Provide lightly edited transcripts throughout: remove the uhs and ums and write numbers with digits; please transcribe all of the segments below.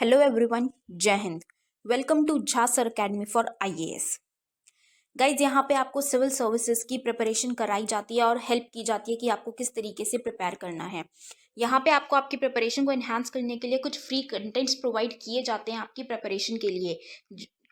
Hello everyone, जय हिंद। Welcome to Jha sir academy for IAS. Guys, यहाँ पे आपको सिविल सर्विसेज की प्रिपरेशन कराई जाती है और हेल्प की जाती है कि आपको किस तरीके से प्रिपेयर करना है। यहाँ पे आपको आपकी प्रिपरेशन को एनहांस करने के लिए कुछ फ्री कंटेंट्स प्रोवाइड किए जाते हैं आपकी प्रिपरेशन के लिए।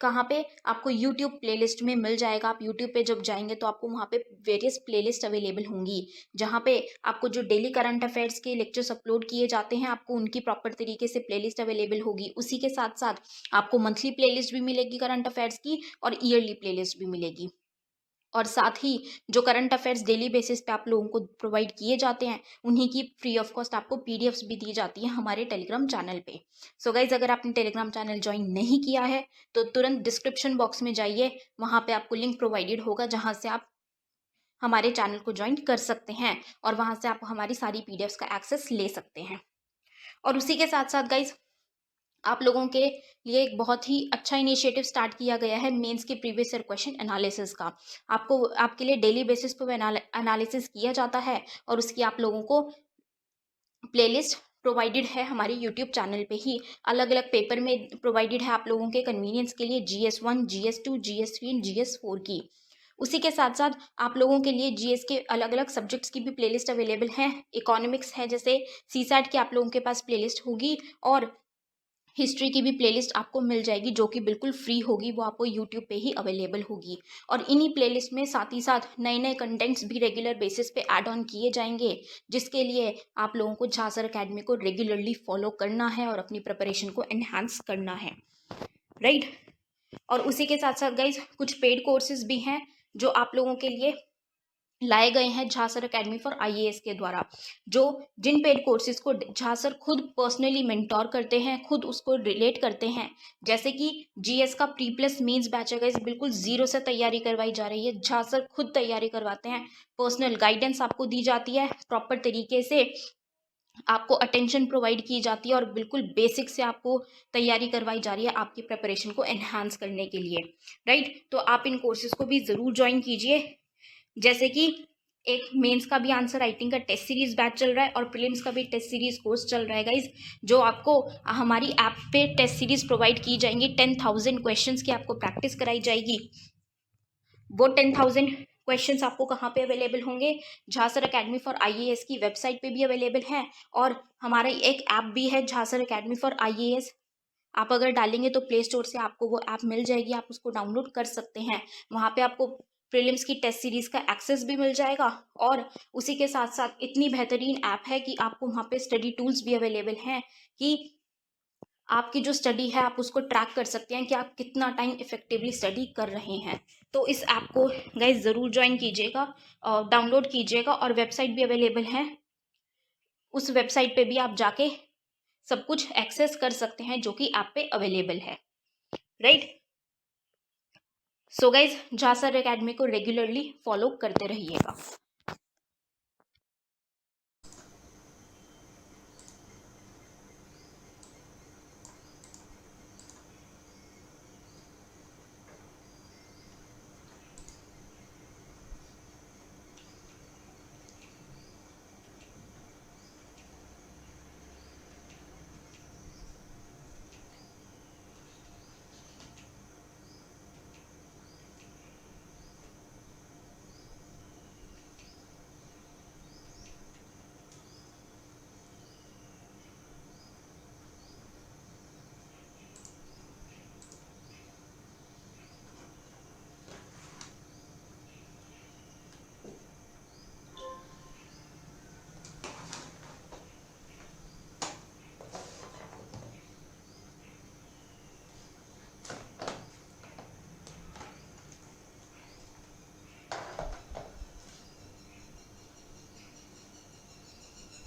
कहाँ पे आपको यूट्यूब प्लेलिस्ट में मिल जाएगा। आप यूट्यूब पे जब जाएंगे तो आपको वहाँ पे वेरियस प्लेलिस्ट अवेलेबल होंगी, जहाँ पे आपको जो डेली करंट अफेयर्स के लेक्चर्स अपलोड किए जाते हैं आपको उनकी प्रॉपर तरीके से प्लेलिस्ट अवेलेबल होगी। उसी के साथ साथ आपको मंथली प्लेलिस्ट भी मिलेगी करंट अफेयर्स की और ईयरली प्लेलिस्ट भी मिलेगी। और साथ ही जो करंट अफेयर्स डेली बेसिस पे आप लोगों को प्रोवाइड किए जाते हैं उन्हीं की फ्री ऑफ कॉस्ट आपको पीडीएफ्स भी दी जाती है हमारे टेलीग्राम चैनल पे। सो गाइज, अगर आपने टेलीग्राम चैनल ज्वाइन नहीं किया है तो तुरंत डिस्क्रिप्शन बॉक्स में जाइए, वहाँ पे आपको लिंक प्रोवाइडेड होगा जहाँ से आप हमारे चैनल को ज्वाइन कर सकते हैं और वहाँ से आप हमारी सारी पीडीएफ्स का एक्सेस ले सकते हैं। और उसी के साथ साथ गाइज, आप लोगों के लिए एक बहुत ही अच्छा इनिशिएटिव स्टार्ट किया गया है मेंस के प्रीवियस ईयर क्वेश्चन एनालिसिस का। आपको आपके लिए डेली बेसिस पर एनालिसिस किया जाता है और उसकी आप लोगों को प्लेलिस्ट प्रोवाइडेड है हमारे यूट्यूब चैनल पे ही। अलग अलग पेपर में प्रोवाइडेड है आप लोगों के कन्वीनियंस के लिए, GS1, GS2, GS3 and GS4 की। उसी के साथ साथ आप लोगों के लिए जीएस के अलग अलग सब्जेक्ट्स की भी प्लेलिस्ट अवेलेबल है। इकोनॉमिक्स है जैसे सीसैट की आप लोगों के पास प्लेलिस्ट होगी और हिस्ट्री की भी प्लेलिस्ट आपको मिल जाएगी जो कि बिल्कुल फ्री होगी, वो आपको यूट्यूब पे ही अवेलेबल होगी। और इन्हीं प्लेलिस्ट में साथ ही साथ नए नए कंटेंट्स भी रेगुलर बेसिस पे ऐड ऑन किए जाएंगे, जिसके लिए आप लोगों को झा सर अकेडमी को रेगुलरली फॉलो करना है और अपनी प्रिपरेशन को एनहांस करना है, राइट। और उसी के साथ साथ गाइज, कुछ पेड कोर्सेज भी हैं जो आप लोगों के लिए लाए गए हैं Jha sir academy for IAS के द्वारा, जो जिन पेड कोर्सेज को झा सर खुद पर्सनली मेंटोर करते हैं, खुद उसको रिलेट करते हैं। जैसे कि जीएस का प्री प्लस मेंस बैच है गाइस, बिल्कुल जीरो से तैयारी करवाई जा रही है। झा सर खुद तैयारी करवाते हैं, पर्सनल गाइडेंस आपको दी जाती है, प्रॉपर तरीके से आपको अटेंशन प्रोवाइड की जाती है और बिल्कुल बेसिक से आपको तैयारी करवाई जा रही है आपकी प्रिपरेशन को एनहांस करने के लिए, राइट। तो आप इन कोर्सेज को भी ज़रूर ज्वाइन कीजिए। जैसे कि एक मेंस का भी आंसर राइटिंग का टेस्ट सीरीज बैच चल रहा है और प्रीलिम्स का भी टेस्ट सीरीज कोर्स चल रहा है गाइज, जो आपको हमारी ऐप पे टेस्ट सीरीज प्रोवाइड की जाएंगी। 10,000 क्वेश्चंस की आपको प्रैक्टिस कराई जाएगी। वो 10,000 क्वेश्चंस आपको कहाँ पे अवेलेबल होंगे? Jha sir academy for IAS की वेबसाइट पे भी अवेलेबल है और हमारा एक ऐप भी है Jha sir academy for IAS. आप अगर डालेंगे तो प्ले स्टोर से आपको वो ऐप मिल जाएगी, आप उसको डाउनलोड कर सकते हैं। वहाँ पे आपको प्रीलिम्स की टेस्ट सीरीज का एक्सेस भी मिल जाएगा और उसी के साथ साथ इतनी बेहतरीन ऐप है कि आपको वहाँ पे स्टडी टूल्स भी अवेलेबल हैं कि आपकी जो स्टडी है आप उसको ट्रैक कर सकते हैं कि आप कितना टाइम इफेक्टिवली स्टडी कर रहे हैं। तो इस ऐप को गाइज ज़रूर ज्वाइन कीजिएगा, डाउनलोड कीजिएगा और वेबसाइट भी अवेलेबल है। उस वेबसाइट पे भी आप जाके सब कुछ एक्सेस कर सकते हैं जो कि ऐप पे अवेलेबल है, right. So guys, Jha sir academy को रेगुलरली फॉलो करते रहिएगा।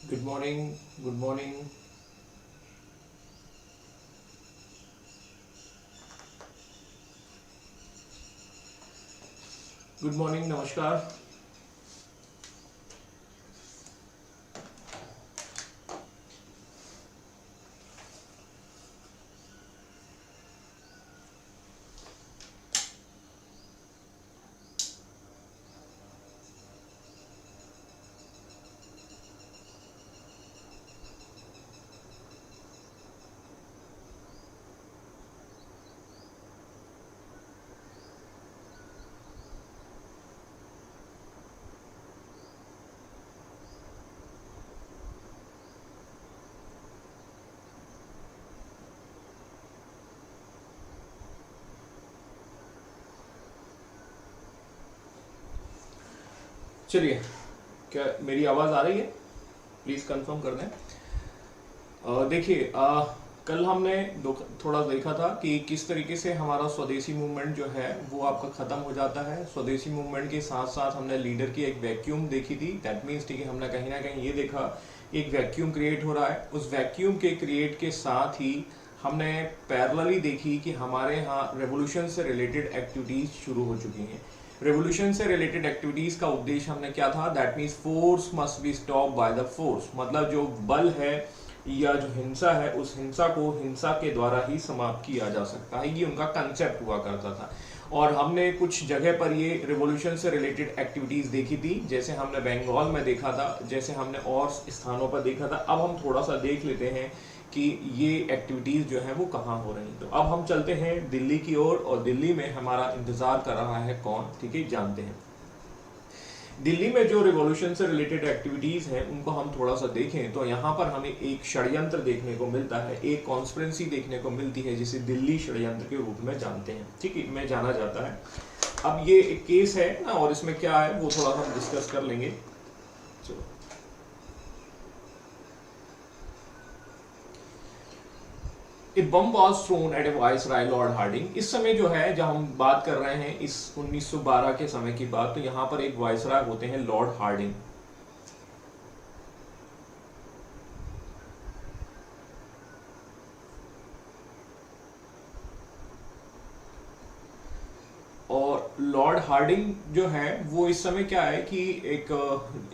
Good morning. Good morning. Good morning. Namaskar. चलिए, क्या मेरी आवाज़ आ रही है? प्लीज़ कंफर्म कर दें। देखिए, कल हमने थोड़ा देखा था कि किस तरीके से हमारा स्वदेशी मूवमेंट जो है वो आपका ख़त्म हो जाता है। स्वदेशी मूवमेंट के साथ साथ हमने लीडर की एक वैक्यूम देखी थी। दैट मीन्स ठीक है, हमने कहीं ना कहीं ये देखा एक वैक्यूम क्रिएट हो रहा है। उस वैक्यूम के क्रिएट के साथ ही हमने पैरेलली देखी कि हमारे यहाँ रेवोल्यूशन से रिलेटेड एक्टिविटीज़ शुरू हो चुकी हैं। रेवोल्यूशन से रिलेटेड एक्टिविटीज़ का उद्देश्य हमने क्या था? That means force must be stop by the force. मतलब जो बल है या जो हिंसा है, उस हिंसा को हिंसा के द्वारा ही समाप्त किया जा सकता है। ये उनका कंसेप्ट हुआ करता था। और हमने कुछ जगह पर ये रिवॉल्यूशन से रिलेटेड एक्टिविटीज़ देखी थी, जैसे हमने बंगाल में देखा था, जैसे हमने और स्थानों पर देखा था। अब हम थोड़ा सा देख लेते हैं कि ये एक्टिविटीज़ जो हैं वो कहाँ हो रही हैं। तो अब हम चलते हैं दिल्ली की ओर, और दिल्ली में हमारा इंतज़ार कर रहा है कौन, ठीक है, जानते हैं। दिल्ली में जो रिवॉल्यूशन से रिलेटेड एक्टिविटीज़ हैं उनको हम थोड़ा सा देखें तो यहाँ पर हमें एक षड्यंत्र देखने को मिलता है, एक कॉन्स्पिरेसी देखने को मिलती है, जिसे दिल्ली षड्यंत्र के रूप में जानते हैं, ठीक है, में जाना जाता है। अब ये एक केस है ना, और इसमें क्या है वो थोड़ा हम डिस्कस कर लेंगे। चलो, a bomb was thrown at a viceroy Lord Hardinge. इस समय जो है, जब हम बात कर रहे हैं इस 1912 के समय की बात, तो यहाँ पर एक वाइसराय होते हैं लॉर्ड हार्डिंग। और लॉर्ड हार्डिंग जो है वो इस समय क्या है कि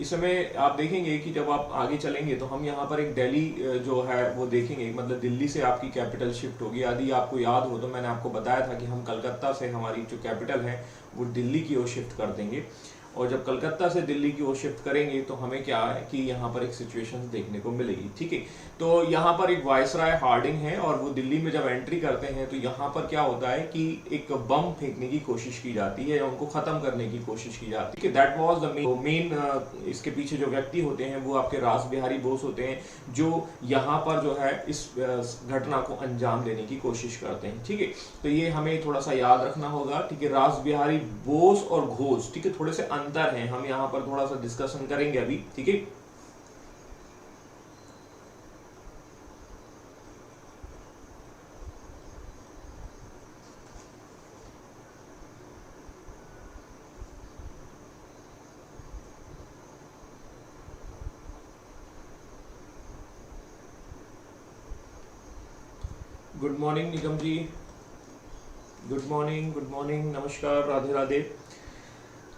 इस समय आप देखेंगे कि जब आप आगे चलेंगे तो हम यहाँ पर एक दिल्ली जो है वो देखेंगे। मतलब दिल्ली से आपकी कैपिटल शिफ्ट होगी। यदि आपको याद हो तो मैंने आपको बताया था कि हम कलकत्ता से हमारी जो कैपिटल है वो दिल्ली की ओर शिफ्ट कर देंगे। और जब कलकत्ता से दिल्ली की ओर शिफ्ट करेंगे तो हमें क्या है कि यहाँ पर एक सिचुएशन देखने को मिलेगी, ठीक है। तो यहाँ पर एक वाइसराय हार्डिंग है और वो दिल्ली में जब एंट्री करते हैं तो यहाँ पर क्या होता है कि एक बम फेंकने की कोशिश की जाती है या उनको खत्म करने की कोशिश की जाती है। That was the main. इसके पीछे जो व्यक्ति होते हैं वो आपके रास बिहारी बोस होते हैं, जो यहाँ पर जो है इस घटना को अंजाम देने की कोशिश करते हैं, ठीक है। तो ये हमें थोड़ा सा याद रखना होगा, ठीक है। रास बिहारी बोस और घोष, ठीक है, थोड़े से अंतर हैं, हम यहाँ पर थोड़ा सा डिस्कशन करेंगे अभी, ठीक है। गुड मॉर्निंग निगम जी, गुड मॉर्निंग, गुड मॉर्निंग, नमस्कार, राधे राधे।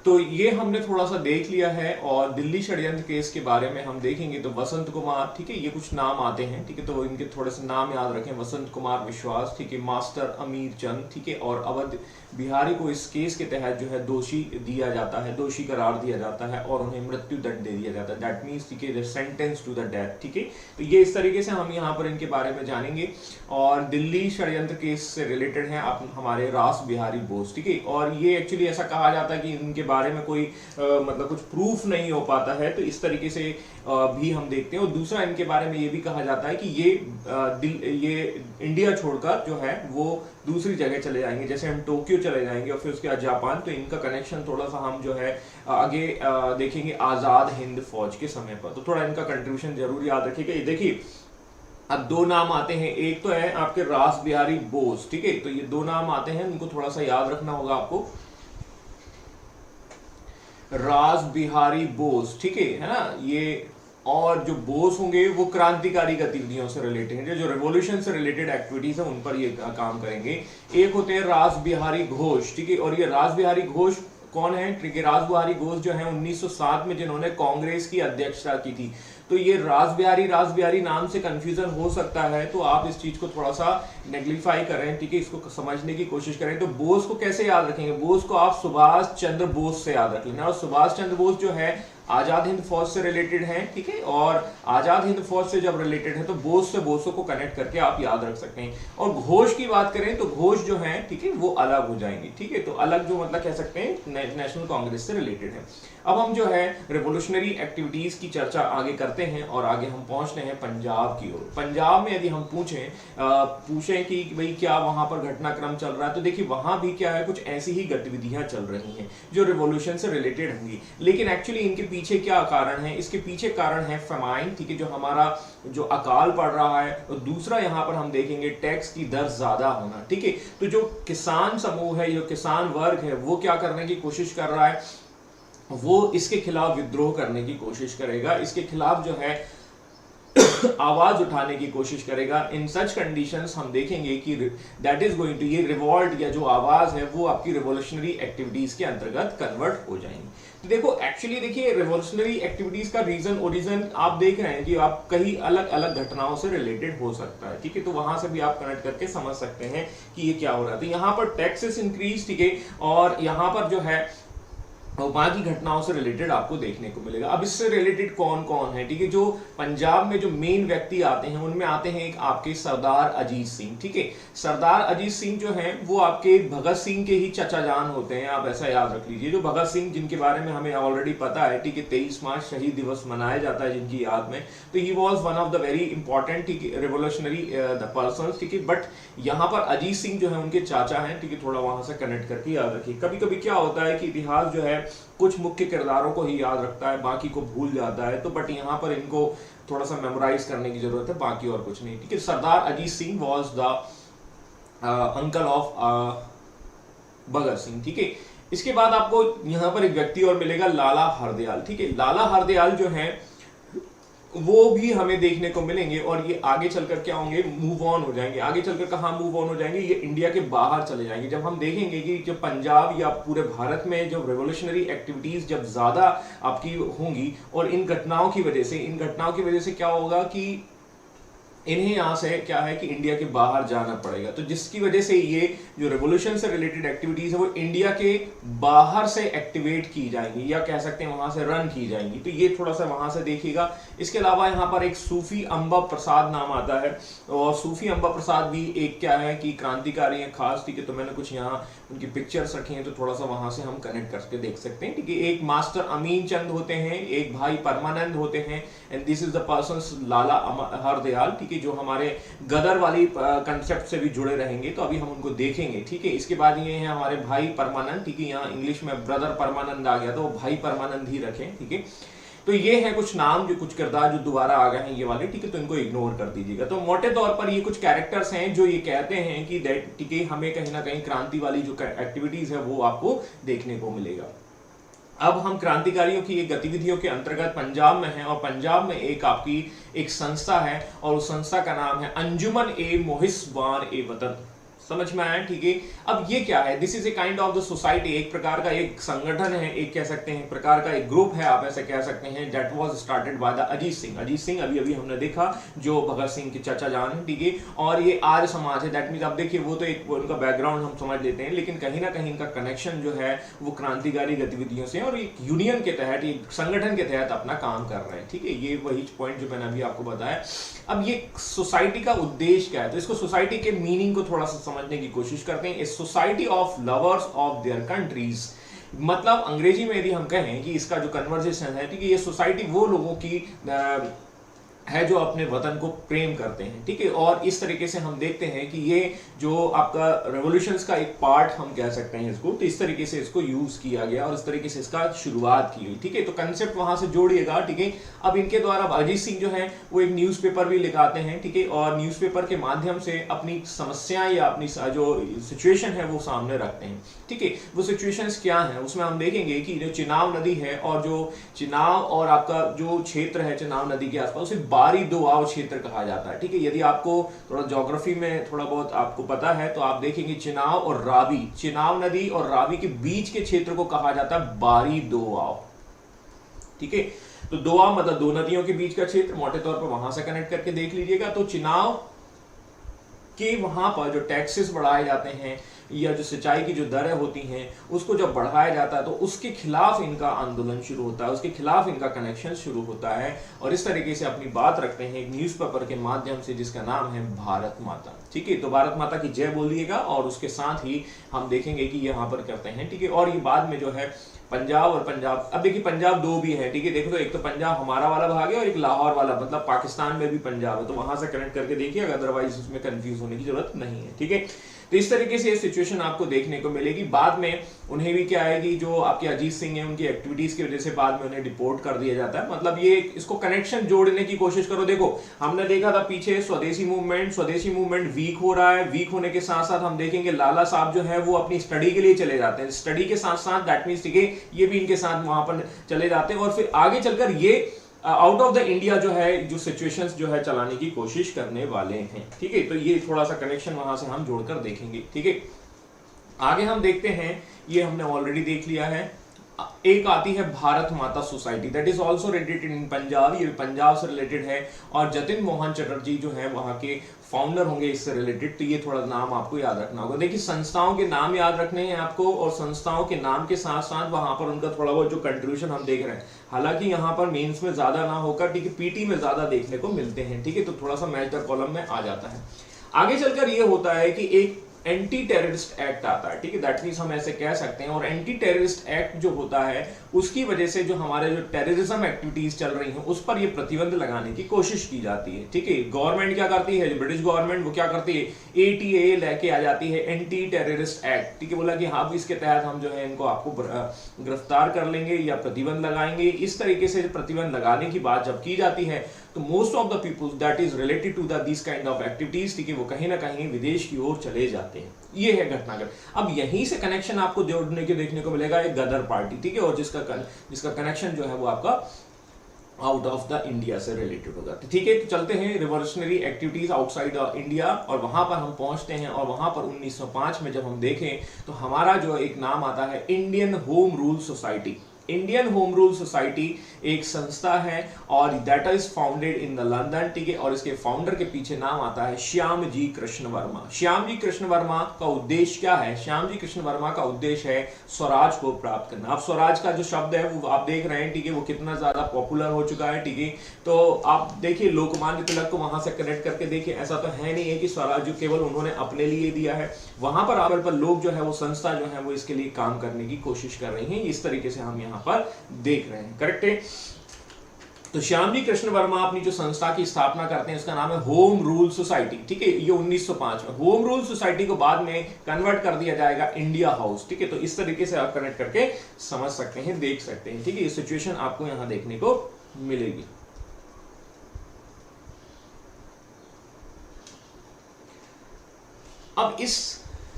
तो ये हमने थोड़ा सा देख लिया है। और दिल्ली षड्यंत्र केस के बारे में हम देखेंगे तो वसंत कुमार, ठीक है, ये कुछ नाम आते हैं, ठीक है, तो इनके थोड़े से नाम याद रखें। वसंत कुमार विश्वास, ठीक है, मास्टर अमीर चंद, ठीक है, और अवध बिहारी को इस केस के तहत जो है दोषी दिया जाता है, दोषी करार दिया जाता है और उन्हें मृत्यु दंड दे दिया जाता है। दैट मीन्स, ठीक है, सेंटेंस टू द डेथ, ठीक है। तो ये इस तरीके से हम यहाँ पर इनके बारे में जानेंगे। और दिल्ली षड्यंत्र केस से रिलेटेड है हमारे रास बिहारी बोस, ठीक है। और ये एक्चुअली ऐसा कहा जाता है कि इनके बारे में कोई मतलब कुछ प्रूफ नहीं हो पाता है, तो इस तरीके से भी हम देखते हैं। और दूसरा, इनके बारे में ये भी कहा जाता है कि ये इंडिया छोड़कर जो है वो दूसरी जगह चले जाएंगे, जैसे हम टोक्यो चले जाएंगे और फिर उसके बाद जापान। तो इनका कनेक्शन थोड़ा सा हम जो है आगे देखेंगे आज़ाद हिंद फौज के समय पर। तो थोड़ा इनका कंट्रीब्यूशन जरूर याद रखिएगा। ये देखिए, अब दो नाम आते हैं, एक तो है आपके रास बिहारी बोस, ठीक है, तो ये दो नाम आते हैं, उनको थोड़ा सा याद रखना होगा आपको। रास बिहारी बोस, ठीक है ना, ये और जो बोस होंगे वो क्रांतिकारी गतिविधियों से रिलेटेड हैं, जो रेवोल्यूशन से रिलेटेड एक्टिविटीज है उन पर ये काम करेंगे। एक होते हैं रास बिहारी घोष, ठीक है, और ये रास बिहारी घोष कौन है? ठीक है, रास बिहारी घोष जो है 1907 में जिन्होंने कांग्रेस की अध्यक्षता की थी। तो ये रास बिहारी नाम से कंफ्यूजन हो सकता है, तो आप इस चीज को थोड़ा सा नेग्लिफाई करें, ठीक है, इसको समझने की कोशिश करें। तो बोस को कैसे याद रखेंगे? बोस को आप सुभाष चंद्र बोस से याद रख लेना। और सुभाष चंद्र बोस जो है आजाद हिंद फौज से रिलेटेड हैं, ठीक है, और आजाद हिंद फौज से जब रिलेटेड है तो बोस से बोसों को कनेक्ट करके आप याद रख सकते हैं। और घोष की बात करें तो घोष जो है, ठीक है, वो अलग हो जाएंगे, ठीक है, तो अलग जो मतलब कह सकते हैं नेशनल कांग्रेस से रिलेटेड है। अब हम जो है रिवोल्यूशनरी एक्टिविटीज की चर्चा आगे करते हैं और आगे हम पहुंचते हैं पंजाब की ओर। पंजाब में यदि हम पूछें कि भाई क्या वहां पर घटनाक्रम चल रहा है, तो देखिए वहां भी क्या है, कुछ ऐसी ही गतिविधियां चल रही हैं जो रिवॉल्यूशन से रिलेटेड होंगी, लेकिन एक्चुअली इनके पीछे क्या कारण है? इसके पीछे कारण है फेमाइन, ठीक है, जो हमारा जो अकाल पड़ रहा है, और दूसरा यहां पर हम देखेंगे टैक्स की दर ज्यादा होना, ठीक है। तो जो किसान समूह है, जो किसान वर्ग है, वो क्या करने की कोशिश कर रहा है, वो इसके खिलाफ विद्रोह करने की कोशिश करेगा, इसके खिलाफ जो है आवाज उठाने की कोशिश करेगा। इन सच कंडीशंस हम देखेंगे कि दैट इज गोइंग टू, ये रिवॉल्ट या जो आवाज है वो आपकी रिवॉल्यूशनरी एक्टिविटीज के अंतर्गत कन्वर्ट हो जाएंगी। तो देखो एक्चुअली देखिए रिवॉल्यूशनरी एक्टिविटीज का ओरिजिन आप देख रहे हैं कि आप कई अलग अलग घटनाओं से रिलेटेड हो सकता है, ठीक है, तो वहां से भी आप कनेक्ट करके समझ सकते हैं कि ये क्या हो रहा है। तो यहाँ पर टैक्सेस इंक्रीज, ठीक है, और यहाँ पर जो है और बाकी घटनाओं से रिलेटेड आपको देखने को मिलेगा। अब इससे रिलेटेड कौन कौन है, ठीक है, जो पंजाब में जो मेन व्यक्ति आते हैं उनमें आते हैं एक आपके सरदार अजीत सिंह, ठीक है। सरदार अजीत सिंह जो हैं वो आपके भगत सिंह के ही चचा जान होते हैं, आप ऐसा याद रख लीजिए। जो भगत सिंह जिनके बारे में हमें ऑलरेडी पता है, ठीक है, 23 मार्च शहीद दिवस मनाया जाता है जिनकी याद में, तो he was one of the very important, ठीक है, रिवोल्यूशनरी द पर्सन, ठीक है। बट यहाँ पर अजीत सिंह जो है उनके चाचा हैं, ठीक है, थोड़ा वहां से कनेक्ट करके याद रखिए। कभी कभी क्या होता है कि इतिहास जो है कुछ मुख्य किरदारों को ही याद रखता है, बाकी को भूल जाता है, तो बट यहाँ पर इनको थोड़ा सा मेमोराइज करने की जरूरत है, बाकी और कुछ नहीं, ठीक है। Sardar Ajit Singh was the uncle of Bhagat Singh, ठीक है। इसके बाद आपको यहाँ पर एक व्यक्ति और मिलेगा, लाला हरदयाल, ठीक है। लाला हरदयाल जो है वो भी हमें देखने को मिलेंगे, और ये आगे चलकर क्या होंगे, मूव ऑन हो जाएंगे। आगे चलकर कहाँ मूव ऑन हो जाएंगे, ये इंडिया के बाहर चले जाएंगे। जब हम देखेंगे कि जो पंजाब या पूरे भारत में जो रेवोल्यूशनरी एक्टिविटीज जब ज्यादा आपकी होंगी, और इन घटनाओं की वजह से क्या होगा कि इन्हें यहाँ से क्या है कि इंडिया के बाहर जाना पड़ेगा, तो जिसकी वजह से ये जो रेवोल्यूशन से रिलेटेड एक्टिविटीज है वो इंडिया के बाहर से एक्टिवेट की जाएंगी, या कह सकते हैं वहां से रन की जाएंगी, तो ये थोड़ा सा वहां से देखिएगा। इसके अलावा यहाँ पर एक सूफी अंबा प्रसाद नाम आता है, और सूफी अंबा प्रसाद भी एक क्या है कि क्रांतिकारी है खास, ठीक है, तो मैंने कुछ यहाँ उनकी पिक्चर्स रखी हैं, तो थोड़ा सा वहां से हम कनेक्ट करके देख सकते हैं, ठीक है। एक मास्टर अमीन चंद होते हैं, एक भाई परमानंद होते हैं, and this is the person Lala Hardayal, ठीक है, जो हमारे गदर वाली कंसेप्ट से भी जुड़े रहेंगे, तो अभी हम उनको देखेंगे, ठीक है। इसके बाद ये हैं हमारे भाई परमानंद, ठीक है, यहाँ इंग्लिश में ब्रदर परमानंद आ गया तो भाई परमानंद ही रखें, ठीक है। तो ये है कुछ नाम, जो कुछ किरदार जो दोबारा आ गए हैं ये वाले, ठीक है, तो इनको इग्नोर कर दीजिएगा। तो मोटे तौर पर ये कुछ कैरेक्टर्स हैं जो ये कहते हैं कि ठीक है, हमें कहीं ना कहीं क्रांति वाली जो एक्टिविटीज है वो आपको देखने को मिलेगा। अब हम क्रांतिकारियों की गतिविधियों के अंतर्गत पंजाब में हैं, और पंजाब में एक आपकी एक संस्था है, और उस संस्था का नाम है अंजुमन ए मोहिस्बान ए वतन। समझ में आया, ठीक है। अब ये क्या है, this is a kind of the society, एक प्रकार का एक संगठन है, एक कह सकते हैं प्रकार का एक ग्रुप है, आप ऐसे कह सकते हैं, that was started by the Ajit Singh. Ajit Singh अभी अभी हमने देखा जो भगत सिंह के चाचा जान है, ठीक है, और ये आर्य समाज है, दैट मीन्स आप देखिए वो तो एक उनका बैकग्राउंड हम समझ लेते हैं, लेकिन कहीं ना कहीं इनका कनेक्शन जो है वो क्रांतिकारी गतिविधियों से, और एक यूनियन के तहत, एक संगठन के तहत अपना काम कर रहे हैं, ठीक है। ये वही पॉइंट जो मैंने अभी आपको बताया। अब ये सोसाइटी का उद्देश्य क्या है, तो इसको सोसाइटी के मीनिंग को थोड़ा सा समझने की कोशिश करते हैं। इस society of lovers of their countries, मतलब अंग्रेजी में यदि हम कहें कि इसका जो कन्वर्सेशन है, ठीक है, ये सोसाइटी वो लोगों की है जो अपने वतन को प्रेम करते हैं, ठीक है। और इस तरीके से हम देखते हैं कि ये जो आपका रेवोल्यूशंस का एक पार्ट हम कह सकते हैं इसको, तो इस तरीके से इसको यूज किया गया और इस तरीके से इसका शुरुआत की हुई, ठीक है। तो कंसेप्ट वहां से जोड़िएगा, ठीक है। अब इनके द्वारा अजीत सिंह जो है वो एक न्यूज़पेपर भी लिखाते हैं, ठीक है, और न्यूज़पेपर के माध्यम से अपनी समस्याएं या अपनी जो सिचुएशन है वो सामने रखते हैं, ठीक है। वो सिचुएशंस क्या है, उसमें हम देखेंगे कि जो चिनाब नदी है, और जो चिनाब और आपका जो क्षेत्र है चिनाब नदी के आसपास, उसे बारी दोआब क्षेत्र कहा जाता है, ठीक है। यदि आपको थोड़ा ज्योग्राफी में थोड़ा बहुत आपको पता है तो आप देखेंगे चिनाब और रावी, चिनाब नदी और रावी के बीच के क्षेत्र को कहा जाता है बारी दोआब, ठीक है। तो दोआब मतलब दो नदियों के बीच का क्षेत्र, मोटे तौर पर वहां से कनेक्ट करके देख लीजिएगा। तो चिनाब के वहां पर जो टैक्सेस बढ़ाए जाते हैं, या जो सिंचाई की जो दरें होती हैं उसको जब बढ़ाया जाता है तो उसके खिलाफ इनका आंदोलन शुरू होता है, उसके खिलाफ इनका कनेक्शन शुरू होता है और इस तरीके से अपनी बात रखते हैं एक न्यूज़पेपर के माध्यम से जिसका नाम है भारत माता। ठीक है, तो भारत माता की जय बोलिएगा और उसके साथ ही हम देखेंगे कि यहाँ पर करते हैं। ठीक है, और ये बाद में जो है पंजाब और पंजाब, अब देखिए पंजाब दो भी है। ठीक है, देखो तो एक तो पंजाब हमारा वाला भाग है और एक लाहौर वाला, मतलब पाकिस्तान में भी पंजाब है, तो वहां से कनेक्ट करके देखिए, अदरवाइज उसमें कंफ्यूज होने की जरूरत नहीं है। ठीक है, तो इस तरीके से ये सिचुएशन आपको देखने को मिलेगी। बाद में उन्हें भी क्या आएगी, जो आपके अजीत सिंह है उनकी एक्टिविटीज की वजह से बाद में उन्हें डिपोर्ट कर दिया जाता है। मतलब ये इसको कनेक्शन जोड़ने की कोशिश करो। देखो हमने देखा था पीछे स्वदेशी मूवमेंट वीक हो रहा है, वीक होने के साथ साथ हम देखेंगे लाला साहब जो है वो अपनी स्टडी के लिए चले जाते हैं, स्टडी के साथ साथ दैट मीन्स ठीक है ये भी इनके साथ वहां पर चले जाते हैं और फिर आगे चलकर ये आउट ऑफ द इंडिया जो है जो सिचुएशंस जो है चलाने की कोशिश करने वाले हैं। ठीक है, तो ये थोड़ा सा कनेक्शन वहां से हम जोड़कर देखेंगे। ठीक है, आगे हम देखते हैं, ये हमने ऑलरेडी देख लिया है। एक आती है Bharat Mata society, that is also related in Punjab, ये पंजाब से रिलेटेड है और जतिन मोहन चटर्जी जो है वहां के फाउंडर होंगे इससे रिलेटेड, तो ये थोड़ा नाम आपको याद रखना होगा। देखिए संस्थाओं के नाम याद रखने हैं आपको और संस्थाओं के नाम के साथ साथ वहां पर उनका थोड़ा बहुत जो कंट्रीब्यूशन हम देख रहे हैं, हालांकि यहाँ पर मेंस में ज्यादा ना होकर ठीक है पीटी में ज्यादा देखने को मिलते हैं। ठीक है, तो थोड़ा सा मैच द कॉलम में आ जाता है। आगे चलकर ये होता है कि एक एंटी टेररिस्ट एक्ट आता है। ठीक है, दैट मीन्स हम ऐसे कह सकते हैं, और एंटी टेररिस्ट एक्ट जो होता है उसकी वजह से जो हमारे जो टेररिज्म एक्टिविटीज चल रही हैं उस पर ये प्रतिबंध लगाने की कोशिश की जाती है। ठीक है, गवर्नमेंट क्या करती है, जो ब्रिटिश गवर्नमेंट वो क्या करती है, ATA लेके आ जाती है, एंटी टेररिस्ट एक्ट। ठीक है, बोला कि हाँ इसके तहत हम जो है इनको आपको गिरफ्तार कर लेंगे या प्रतिबंध लगाएंगे। इस तरीके से प्रतिबंध लगाने की बात जब की जाती है तो most of the peoples that is related to this kind of activities, ठीक है, वो कहीं ना कहीं विदेश की ओर चले जाते हैं। ये है घटनाक्रम। अब यहीं से कनेक्शन आपको जोड़ने के देखने को मिलेगा एक गदर पार्टी। ठीक है, और जिसका कनेक्शन जो है वो आपका आउट ऑफ द इंडिया से रिलेटेड होगा। ठीक है, तो चलते हैं रिवॉल्यूशनरी एक्टिविटीज आउटसाइड इंडिया और वहां पर हम पहुंचते हैं और वहां पर 1905 में जब हम देखें तो हमारा जो एक नाम आता है Indian home rule society. Indian home rule society एक संस्था है और that is founded in the London. ठीक है, और इसके फाउंडर के पीछे नाम आता है श्याम जी कृष्ण वर्मा। श्याम जी कृष्ण वर्मा का उद्देश्य क्या है, श्याम जी कृष्ण वर्मा का उद्देश्य है स्वराज को प्राप्त करना। अब स्वराज का जो शब्द है वो आप देख रहे हैं, ठीक है, वो कितना ज्यादा पॉपुलर हो चुका है। ठीक है, तो आप देखिए लोकमान्य तिलक को वहां से कनेक्ट करके देखिए, ऐसा तो है नहीं है कि स्वराज जो केवल उन्होंने अपने लिए दिया है, वहां पर लोग जो है वो संस्था जो है वो इसके लिए काम करने की कोशिश कर रही है। इस तरीके से हम यहाँ पर देख रहे हैं, करेक्ट है। तो श्याम जी कृष्ण वर्मा अपनी जो संस्था की स्थापना करते हैं उसका नाम है होम रूल सोसाइटी। ठीक है, ये 1905 में होम रूल सोसाइटी को बाद में कन्वर्ट कर दिया जाएगा इंडिया हाउस। ठीक है, तो इस तरीके से आप कनेक्ट करके समझ सकते हैं, देख सकते हैं। ठीक है, ये सिचुएशन आपको यहां देखने को मिलेगी। अब इस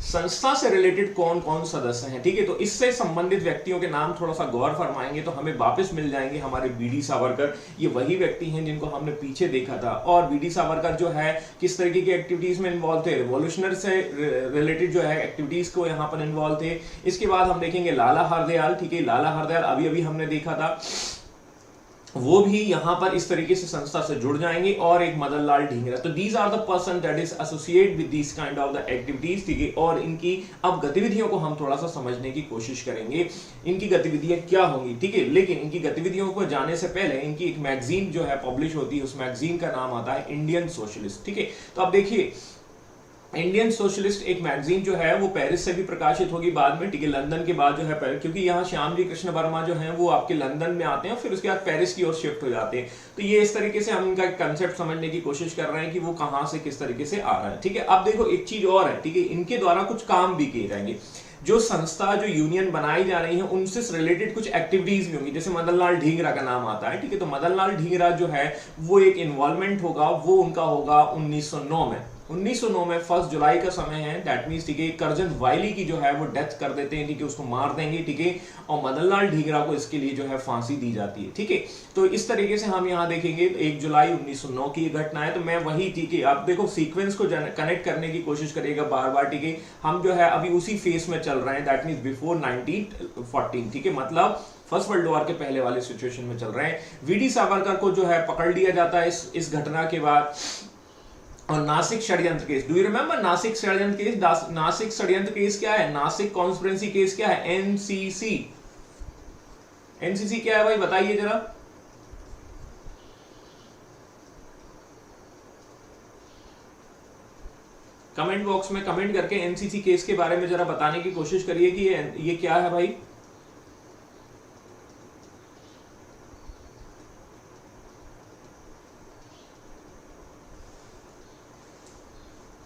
संस्था से रिलेटेड कौन कौन सदस्य हैं, ठीक है, तो इससे संबंधित व्यक्तियों के नाम थोड़ा सा गौर फरमाएंगे तो हमें वापस मिल जाएंगे हमारे बीडी सावरकर। ये वही व्यक्ति हैं जिनको हमने पीछे देखा था। और बीडी सावरकर जो है किस तरीके की एक्टिविटीज में इन्वॉल्व थे, रिवॉल्यूशनरी से रिलेटेड जो है एक्टिविटीज को यहाँ पर इन्वॉल्व थे। इसके बाद हम देखेंगे लाला हरदयाल। ठीक है, लाला हरदयाल अभी अभी हमने देखा था, वो भी यहां पर इस तरीके से संस्था से जुड़ जाएंगे। और एक मदन लाल ढींगरा। तो these are the person that is associate with this kind of the activities. ठीक है, और इनकी अब गतिविधियों को हम थोड़ा सा समझने की कोशिश करेंगे, इनकी गतिविधियां क्या होंगी। ठीक है, लेकिन इनकी गतिविधियों को जाने से पहले इनकी एक मैगजीन जो है पब्लिश होती है, उस मैगजीन का नाम आता है इंडियन सोशलिस्ट। ठीक है, तो अब देखिए इंडियन सोशलिस्ट एक मैगजीन जो है वो पेरिस से भी प्रकाशित होगी बाद में। ठीक है, लंदन के बाद जो है क्योंकि यहाँ श्याम जी कृष्ण वर्मा जो है वो आपके लंदन में आते हैं, फिर उसके बाद पेरिस की ओर शिफ्ट हो जाते हैं। तो ये इस तरीके से हम इनका कंसेप्ट समझने की कोशिश कर रहे हैं कि वो कहाँ से किस तरीके से आ रहा है। ठीक है, अब देखो एक चीज और है, ठीक है, इनके द्वारा कुछ काम भी किए जाएंगे। जो संस्था जो यूनियन बनाई जा रही है उनसे रिलेटेड कुछ एक्टिविटीज भी होंगी, जैसे मदन लाल ढींगरा का नाम आता है। ठीक है, तो मदन लाल ढींगरा जो है वो एक इन्वॉल्वमेंट होगा, वो उनका होगा 1909 में। 1909 में 1 जुलाई का समय है, दैट मींस ठीक है कर्जन वाइली की जो है वो डेथ कर देते हैं। ठीक है, उसको मार देंगे। ठीक है, और मदन लाल ढींगरा को इसके लिए जो है फांसी दी जाती है। ठीक है, तो इस तरीके से हम यहाँ देखेंगे 1 जुलाई 1909 की घटना है। तो मैं वही, ठीक है, आप देखो सीक्वेंस को कनेक्ट करने की कोशिश करिएगा बार बार। ठीक है, हम जो है अभी उसी फेस में चल रहे हैं, दैट मींस बिफोर 1914। ठीक है, मतलब फर्स्ट वर्ल्ड वॉर के पहले वाले सिचुएशन में चल रहे हैं। वीडी सावरकर को जो है पकड़ लिया जाता है इस घटना के बाद। और नासिक षड्यंत्र case, do you remember Nashik षड्यंत्र केस? नासिक षड्यंत्र केस क्या है? नासिक कॉन्स्पिरेसी केस क्या है? एनसीसी। एनसीसी क्या है भाई, बताइए जरा। कमेंट बॉक्स में कमेंट करके एनसीसी केस के बारे में जरा बताने की कोशिश करिए कि ये क्या है भाई।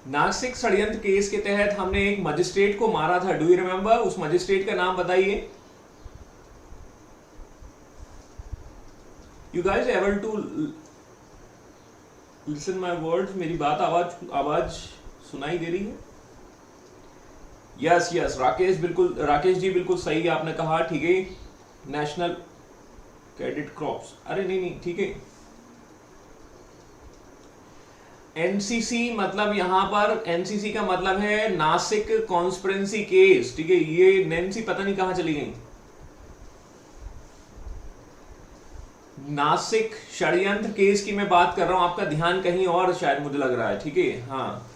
नासिक षड्यंत्र केस के तहत हमने एक मजिस्ट्रेट को मारा था, डू यू रिमेंबर? उस मजिस्ट्रेट का नाम बताइए। You guys able to listen my words? मेरी बात आवाज सुनाई दे रही है? यस यस, राकेश बिल्कुल, राकेश जी बिल्कुल सही आपने कहा, ठीक है। नेशनल कैडेट क्रॉप्स, अरे नहीं ठीक है। एनसीसी मतलब यहां पर एनसीसी का मतलब है नासिक कॉन्स्पिरेसी केस, ठीक है। ये नैन्सी पता नहीं कहां चली गई। नासिक षड्यंत्र केस की मैं बात कर रहा हूं, आपका ध्यान कहीं और शायद मुझे लग रहा है, ठीक है। हाँ,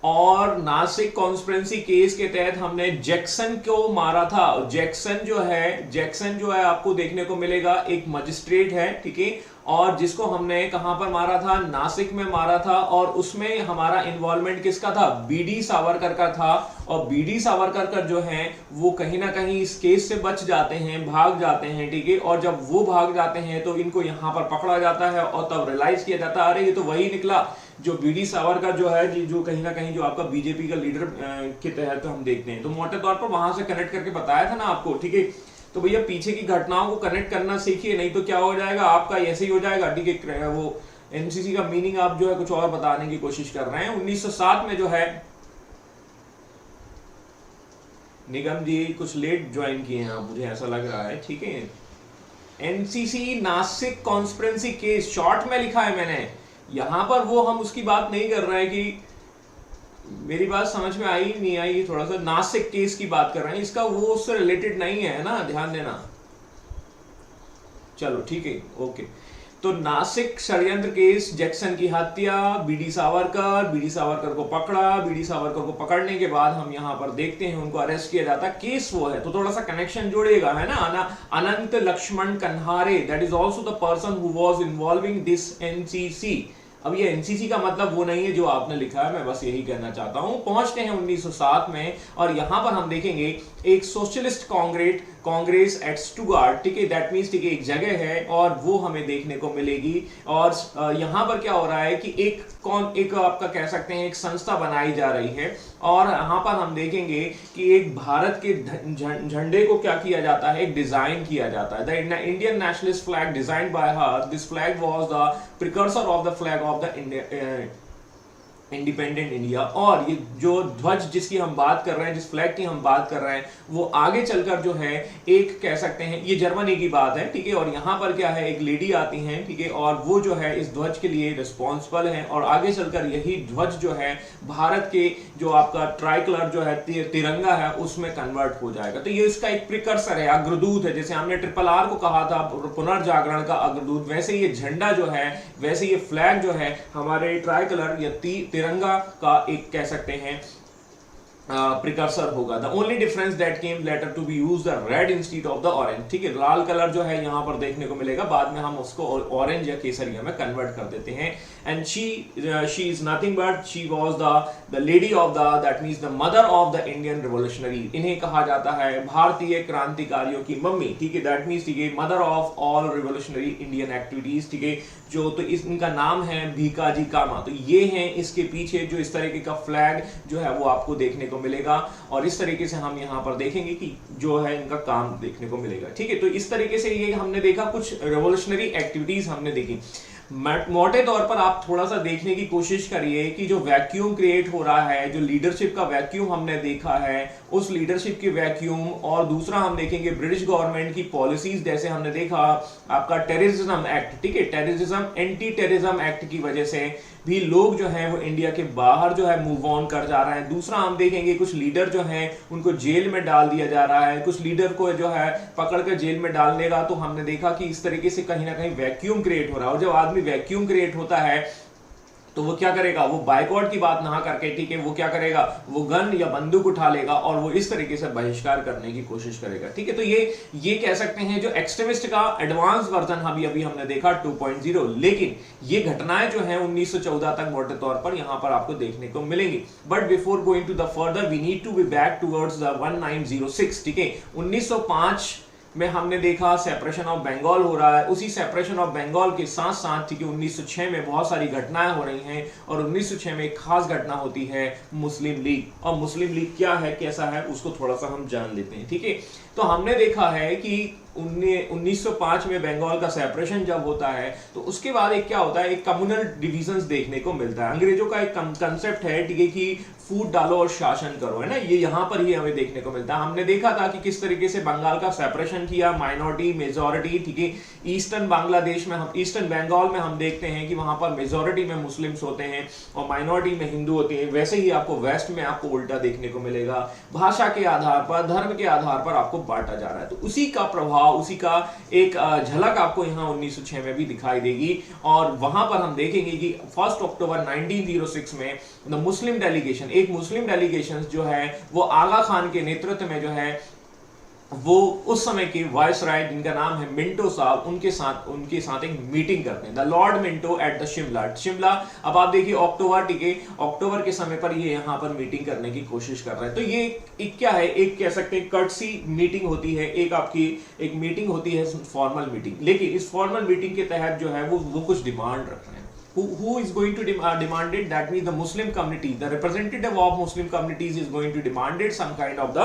और नासिक कॉन्स्पिरेसी केस के तहत हमने जैक्सन को मारा था। जैक्सन जो है आपको देखने को मिलेगा एक मजिस्ट्रेट है, ठीक है। और जिसको हमने कहां पर मारा था? नासिक में मारा था। और उसमें हमारा इन्वॉल्वमेंट किसका था? बीडी सावरकर का था। और बीडी सावरकर जो है वो कहीं ना कहीं इस केस से बच जाते हैं, भाग जाते हैं, ठीक है। और जब वो भाग जाते हैं तो इनको यहां पर पकड़ा जाता है और तब रियलाइज किया जाता है अरे ये तो वही निकला जो बीडी सावरकर जो है, जो कहीं ना कहीं जो आपका बीजेपी का लीडर के तहत हम देखते हैं। तो मोटे तौर पर वहां से कनेक्ट करके बताया था ना आपको, ठीक है। तो भैया पीछे की घटनाओं को कनेक्ट करना सीखिए, नहीं तो क्या हो जाएगा आपका, ऐसे ही हो जाएगा, ठीक है। वो एनसीसी का मीनिंग आप जो है कुछ और बताने की कोशिश कर रहे हैं। 1907 में जो है, निगम जी कुछ लेट ज्वाइन किए हैं आप, मुझे ऐसा लग रहा है, ठीक है। NCC Nashik conspiracy case short में लिखा है मैंने, यहां पर वो हम उसकी बात नहीं कर रहे हैं कि मेरी बात समझ में आई नहीं आई, थोड़ा सा नासिक केस की बात कर रहे हैं, इसका वो उससे रिलेटेड नहीं है ना, ध्यान देना। चलो ठीक है, ओके। तो नासिक षड्यंत्र केस, जैक्सन की हत्या, बीडी सावरकर को पकड़ा, बीडी सावरकर को पकड़ने के बाद हम यहां पर देखते हैं उनको अरेस्ट किया जाता, केस वो है। तो थोड़ा सा कनेक्शन जोड़ेगा, है ना। Anant Laxman Kanhere, that is also the person who was involving this NCC. अब ये एनसीसी का मतलब वो नहीं है जो आपने लिखा है, मैं बस यही कहना चाहता हूं। पहुंचते हैं 1907 में और यहां पर हम देखेंगे एक सोशलिस्ट कांग्रेस एट स्टुगार्ट, ठीक है। दैट मींस, ठीक है, एक जगह है और वो हमें देखने को मिलेगी। और यहां पर क्या हो रहा है कि एक आपका कह सकते हैं एक संस्था बनाई जा रही है। और यहां पर हम देखेंगे कि एक भारत के झंडे को क्या किया जाता है, एक डिजाइन किया जाता है। The Indian nationalist flag designed bye her, this flag was the precursor of the flag of the independent India. और ये जो ध्वज जिसकी हम बात कर रहे हैं, जिस फ्लैग की हम बात कर रहे हैं, वो आगे चलकर जो है एक कह सकते हैं ये जर्मनी की बात है, ठीक है। और यहां पर क्या है, एक लेडी आती हैं, ठीक है, और वो जो है इस ध्वज के लिए रिस्पॉन्सिबल है। और आगे चलकर यही ध्वज जो है भारत के जो आपका ट्राई कलर जो है तिरंगा है उसमें कन्वर्ट हो जाएगा। तो ये इसका एक प्रिकर्सर है, अग्रदूत है। जैसे हमने RRR को कहा था पुनर्जागरण का अग्रदूत, वैसे ये झंडा जो है, वैसे ये फ्लैग जो है हमारे ट्राई कलर या तिरंगा का एक कह सकते हैं प्रिकर्सर होगा। The only difference that came later to be use the red instead of the orange, ठीक है। लाल कलर जो है यहां पर देखने को मिलेगा, बाद में हम उसको ऑरेंज या केसरिया में कन्वर्ट कर देते हैं। And she is nothing but she was the lady of the, that means the mother of the Indian revolutionary. इन्हें कहा जाता है भारतीय क्रांतिकारियों की मम्मी, ठीक है। दैट मींस, ठीक है, mother of all revolutionary Indian activities, ठीक है। जो तो इनका नाम है भीकाजी कामा। तो ये हैं इसके पीछे जो इस तरीके का फ्लैग जो है वो आपको देखने को मिलेगा। और इस तरीके से हम यहाँ पर देखेंगे कि जो है इनका काम देखने को मिलेगा, ठीक है। तो इस तरीके से ये हमने देखा, कुछ रेवोल्यूशनरी एक्टिविटीज हमने देखी। मोटे तौर पर आप थोड़ा सा देखने की कोशिश करिए कि जो वैक्यूम क्रिएट हो रहा है, जो लीडरशिप का वैक्यूम हमने देखा है, उस लीडरशिप की वैक्यूम। और दूसरा हम देखेंगे ब्रिटिश गवर्नमेंट की पॉलिसीज, जैसे हमने देखा आपका टेररिज्म एक्ट, ठीक है। टेररिज्म, एंटी टेररिज्म एक्ट की वजह से भी लोग जो हैं वो इंडिया के बाहर जो है मूव ऑन कर जा रहे हैं। दूसरा हम देखेंगे कुछ लीडर जो हैं उनको जेल में डाल दिया जा रहा है, कुछ लीडर को जो है पकड़ कर जेल में डालने का, तो हमने देखा कि इस तरीके से कहीं ना कहीं वैक्यूम क्रिएट हो रहा है। और जब आदमी भी वैक्यूम क्रिएट होता है तो वो क्या करेगा, वो बायकॉट की बात ना करके, ठीक है, वो क्या करेगा, वो गन या बंदूक उठा लेगा और वो इस तरीके से बहिष्कार करने की कोशिश करेगा, ठीक है। तो ये कह सकते हैं जो एक्सट्रीमिस्ट का एडवांस वर्जन अभी हमने देखा 2.0, लेकिन ये घटनाएं जो है 1914 तक मोटे तौर पर यहां पर आपको देखने को मिलेंगी। But before going to the further we need to be back towards the 1906, ठीक है। 1905 में हमने देखा सेपरेशन ऑफ बंगाल हो रहा है, उसी सेपरेशन ऑफ बंगाल के साथ साथ, ठीक है, 1906 में बहुत सारी घटनाएं हो रही हैं और 1906 में एक खास घटना होती है मुस्लिम लीग। और मुस्लिम लीग क्या है, कैसा है, उसको थोड़ा सा हम जान लेते हैं, ठीक है। तो हमने देखा है कि 1905 में बंगाल का सेपरेशन जब होता है तो उसके बाद एक क्या होता है, एक कम्युनल डिविजन्स देखने को मिलता है। अंग्रेजों का एक कंसेप्ट है, ठीक है, कि फूट डालो और शासन करो, है ना, ये यहां पर ही हमें देखने को मिलता है। हमने देखा था कि किस तरीके से बंगाल का सेपरेशन किया, माइनॉरिटी मेजॉरिटी, ठीक है। ईस्टर्न बांग्लादेश में हम, ईस्टर्न बंगाल में हम देखते हैं कि वहां पर मेजॉरिटी में मुस्लिम्स होते हैं और माइनॉरिटी में हिंदू होते हैं। वैसे ही आपको वेस्ट में आपको उल्टा देखने को मिलेगा, भाषा के आधार पर, धर्म के आधार पर आपको बांटा जा रहा है। तो उसी का प्रभाव, उसी का एक झलक आपको यहाँ 1906 में भी दिखाई देगी। और वहां पर हम देखेंगे कि 1 अक्टूबर 1906 में द मुस्लिम डेलीगेशन, एक मुस्लिम डेलीगेशन जो है वो आगा खान के नेतृत्व में जो है वो उस समय के वायसराय जिनका नाम है मिंटो साहब, उनके साथ एक मीटिंग करते हैं, the Lord Minto at the Shimla. अब आप देखिए अक्टूबर, ठीक है, अक्टूबर के समय पर ये यहाँ पर मीटिंग करने की कोशिश कर रहे हैं। तो ये एक क्या है, एक कह सकते हैं कर्टसी मीटिंग होती है, एक आपकी एक मीटिंग होती है फॉर्मल मीटिंग। लेकिन इस फॉर्मल मीटिंग के तहत जो है वो कुछ डिमांड रख रहे हैं। Who is going to demand it? That means the Muslim community, the representative of Muslim communities is going to demand it some kind of the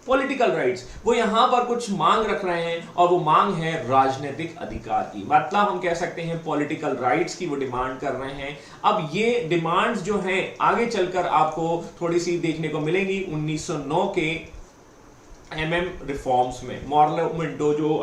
political rights. वो यहां पर कुछ मांग रख रहे हैं और वो मांग है राजनीतिक अधिकार की, मतलब हम कह सकते हैं पॉलिटिकल राइट्स की वो डिमांड कर रहे हैं। अब ये डिमांड्स जो हैं आगे चलकर आपको थोड़ी सी देखने को मिलेंगी 1909 के रिफॉर्म्स में, मॉर्लेमेंटो जो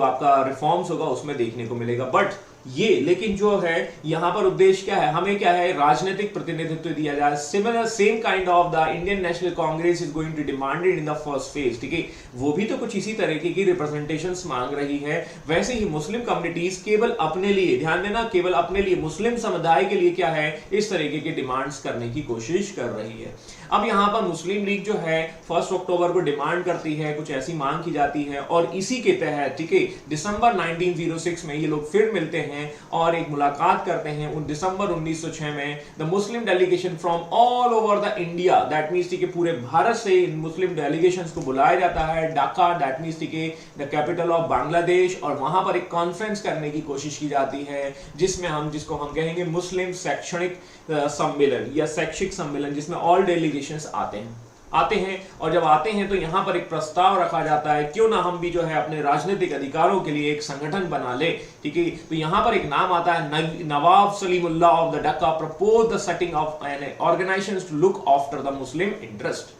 आपका रिफॉर्म्स होगा उसमें देखने को मिलेगा। बट ये लेकिन जो है यहां पर उद्देश्य क्या है, हमें क्या है, राजनीतिक प्रतिनिधित्व दिया जाए। Similar same kind of the Indian National Congress is going to demanded in the first phase, ठीक है, वो भी तो कुछ इसी तरीके की रिप्रेजेंटेशंस मांग रही है। वैसे ही मुस्लिम कम्युनिटीज केवल अपने लिए, ध्यान देना, केवल अपने लिए, मुस्लिम समुदाय के लिए क्या है, इस तरीके के डिमांड्स करने की कोशिश कर रही है। अब यहां पर मुस्लिम लीग जो है 1 अक्टूबर को डिमांड करती है, कुछ ऐसी मांग की जाती है और इसी के तहत, ठीक है, दिसंबर 1906 में ये लोग फिर मिलते हैं और एक मुलाकात करते हैं। उन दिसंबर 1906 में the Muslim delegation from all over the India, that means, ठीक है, पूरे भारत से इन मुस्लिम डेलीगेशंस को बुलाया जाता है ढाका, दैट मींस, ठीक है, द कैपिटल ऑफ बांग्लादेश, और वहां पर एक कॉन्फ्रेंस करने की कोशिश की जाती है जिसको हम कहेंगे मुस्लिम शैक्षणिक सम्मेलन या शैक्षिक सम्मेलन, जिसमें ऑल डेलीगेशंस आते हैं। और जब आते हैं तो यहां पर एक प्रस्ताव रखा जाता है, क्यों ना हम भी जो है अपने राजनीतिक अधिकारों के लिए एक संगठन बना ले, ठीक है। तो यहां पर एक नाम आता है, Nawab Salimullah of the Dhaka propose the setting of an organization to look after the Muslim interest.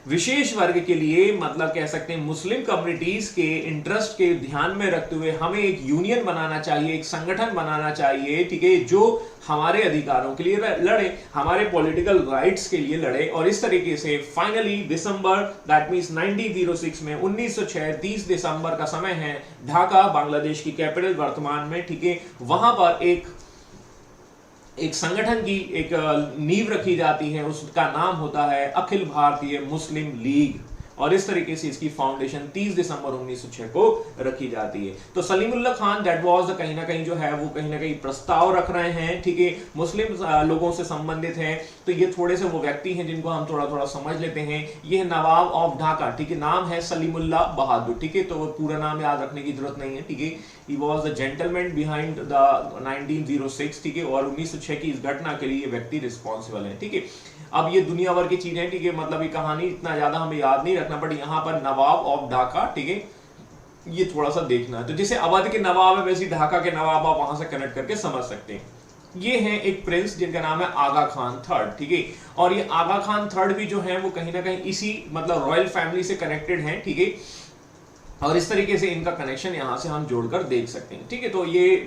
विशेष वर्ग के लिए, मतलब कह सकते हैं मुस्लिम कम्युनिटीज के इंटरेस्ट के ध्यान में रखते हुए हमें एक यूनियन बनाना चाहिए, एक संगठन बनाना चाहिए, ठीक है, जो हमारे अधिकारों के लिए लड़े, हमारे पॉलिटिकल राइट्स के लिए लड़े। और इस तरीके से फाइनली दिसंबर, दैट मींस 1906 में 1906 30 दिसंबर का समय है, ढाका बांग्लादेश की कैपिटल वर्तमान में, ठीक है, वहां पर एक संगठन की एक नींव रखी जाती है, उसका नाम होता है अखिल भारतीय मुस्लिम लीग। और इस तरीके से इसकी फाउंडेशन 30 दिसंबर 1906 को रखी जाती है। तो सलीमुल्लाह खान दैट वाज कहीं ना कहीं जो है वो कहीं ना कहीं प्रस्ताव रख रहे हैं, ठीक है, मुस्लिम लोगों से संबंधित हैं। तो ये थोड़े से वो व्यक्ति हैं जिनको हम थोड़ा थोड़ा समझ लेते हैं। ये है नवाब ऑफ ढाका, ठीक है, नाम है सलीमुल्लाह बहादुर, ठीक है, तो पूरा नाम याद रखने की जरूरत नहीं है, ठीक है। He was the gentleman behind the 1906, ठीक है, और 1906 की इस घटना के लिए व्यक्ति रिस्पॉन्सिबल है, ठीक है। अब ये दुनिया भर की चीजें, ठीक है, मतलब ये कहानी इतना ज्यादा हमें याद नहीं रखना, बट यहाँ पर नवाब ऑफ ढाका, ठीक है, ये थोड़ा सा देखना है। तो जैसे अवध के नवाब है वैसे ढाका के नवाब आप वहां से कनेक्ट करके समझ सकते हैं। ये है एक प्रिंस जिनका नाम है आगा खान थर्ड, ठीक है, और ये आगा खान थर्ड भी जो है वो कहीं ना कहीं इसी मतलब रॉयल फैमिली से कनेक्टेड है, ठीक है, और इस तरीके से इनका कनेक्शन यहां से हम जोड़कर देख सकते हैं, ठीक है। तो ये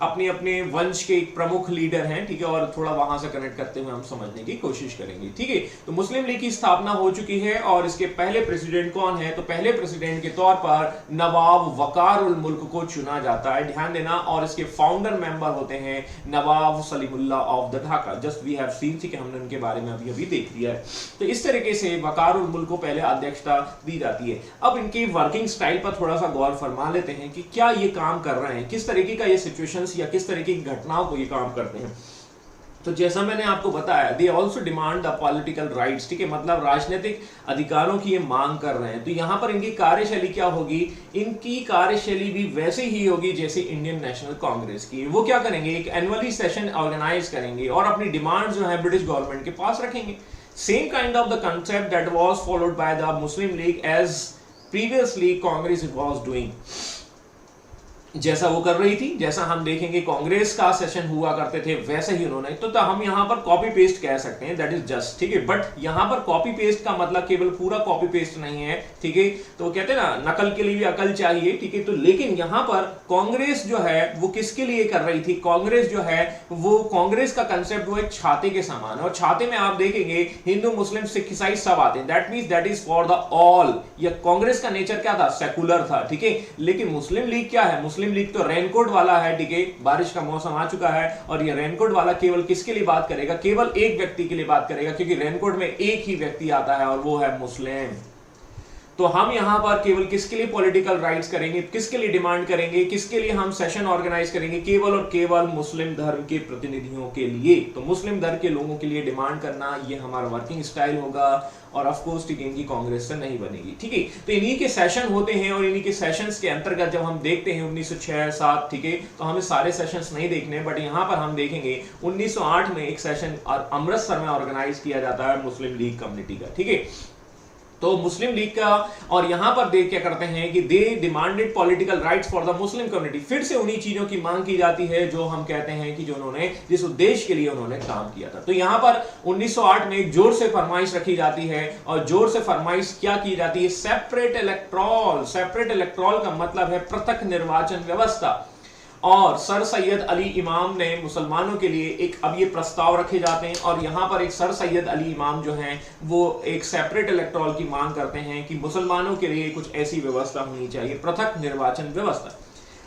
अपने अपने वंश के एक प्रमुख लीडर हैं, ठीक है, और थोड़ा वहां से कनेक्ट करते हुए हम समझने की कोशिश करेंगे, ठीक है। तो मुस्लिम लीग की स्थापना हो चुकी है और इसके पहले प्रेसिडेंट कौन है? तो पहले प्रेसिडेंट के तौर पर नवाब वकार उल मुल्क को चुना जाता है, ध्यान देना। और इसके फाउंडर मेंबर होते हैं Nawab Salimullah of the Dhaka. Just we have seen, ठीक है, हमने उनके बारे में अभी अभी देख लिया है। तो इस तरीके से वकार उल मुल्क को पहले अध्यक्षता दी जाती है। अब इनकी वर्किंग स्टाइल पर थोड़ा सा गौर फरमा लेते हैं कि क्या ये काम कर रहे हैं, किस तरीके का ये सिचुएशंस या किस तरीके की घटनाओं को ये काम करते हैं। तो जैसा मैंने आपको बताया, they also demand the political rights, ठीक है, मतलब राजनीतिक अधिकारों की ये मांग कर रहे हैं। तो यहां पर इनकी कार्यशैली क्या होगी? इनकी कार्यशैली भी वैसे ही होगी जैसे इंडियन नेशनल कांग्रेस की। वो क्या करेंगे? एक एनुअली सेशन ऑर्गेनाइज करेंगे और अपनी डिमांड जो है ब्रिटिश गवर्नमेंट के पास रखेंगे। Same kind of the concept that was followed by the Muslim League as previously Congress was doing. जैसा वो कर रही थी, जैसा हम देखेंगे कांग्रेस का सेशन हुआ करते थे, वैसे ही उन्होंने, तो हम यहां पर कॉपी पेस्ट कह सकते हैं, दैट इज जस्ट, ठीक है। बट यहां पर कॉपी पेस्ट का मतलब केवल पूरा कॉपी पेस्ट नहीं है, ठीक है। तो कहते हैं ना, नकल के लिए भी अकल चाहिए, ठीक है। तो लेकिन यहां पर कांग्रेस जो है वो किसके लिए कर रही थी? कांग्रेस जो है वो, कांग्रेस का कंसेप्ट वो एक छाते के समान है, और छाते में आप देखेंगे हिंदू मुस्लिम सिख ईसाई सब आते हैं। That means that is for the all. या कांग्रेस का नेचर क्या था? सेकुलर था, ठीक है। लेकिन मुस्लिम लीग क्या है? मुस्लिम लीग तो रेनकोट वाला है, ठीक है। बारिश का मौसम आ चुका है और ये रेनकोट वाला केवल किसके लिए बात करेगा? केवल एक व्यक्ति के लिए बात करेगा, क्योंकि रेनकोट में एक ही व्यक्ति आता है और वो है मुस्लिम। तो हम यहां पर केवल किसके लिए पॉलिटिकल राइट्स करेंगे, किसके लिए डिमांड करेंगे, किसके लिए हम सेशन ऑर्गेनाइज करेंगे? केवल और केवल मुस्लिम धर्म के प्रतिनिधियों के लिए। तो मुस्लिम धर्म के लोगों के लिए डिमांड करना, ये हमारा वर्किंग स्टाइल होगा। और ऑफ कोर्स, ठीक है, इनकी कांग्रेस से नहीं बनेगी, ठीक है। तो इन्हीं के सेशन होते हैं और इन्हीं के सेशंस के अंतर्गत जब हम देखते हैं 1906-07, ठीक है, तो हमें सारे सेशंस नहीं देखने, बट यहां पर हम देखेंगे 1908 में एक सेशन अमृतसर में ऑर्गेनाइज किया जाता है मुस्लिम लीग कम्युनिटी का, ठीक है। तो मुस्लिम लीग का, और यहां पर देख क्या करते हैं कि they demanded political rights for the Muslim community. फिर से उन्हीं चीजों की मांग की जाती है जो हम कहते हैं कि जो उन्होंने, जिस उद्देश्य के लिए उन्होंने काम किया था। तो यहां पर 1908 में एक जोर से फरमाइश रखी जाती है, और जोर से फरमाइश क्या की जाती है? Separate electoral. सेपरेट इलेक्टोरल का मतलब है पृथक निर्वाचन व्यवस्था। और सर सैयद अली इमाम ने मुसलमानों के लिए एक, अब ये प्रस्ताव रखे जाते हैं, और यहां पर एक सर सैयद अली इमाम जो हैं वो एक सेपरेट इलेक्टोरल की मांग करते हैं कि मुसलमानों के लिए कुछ ऐसी व्यवस्था होनी चाहिए, पृथक निर्वाचन व्यवस्था।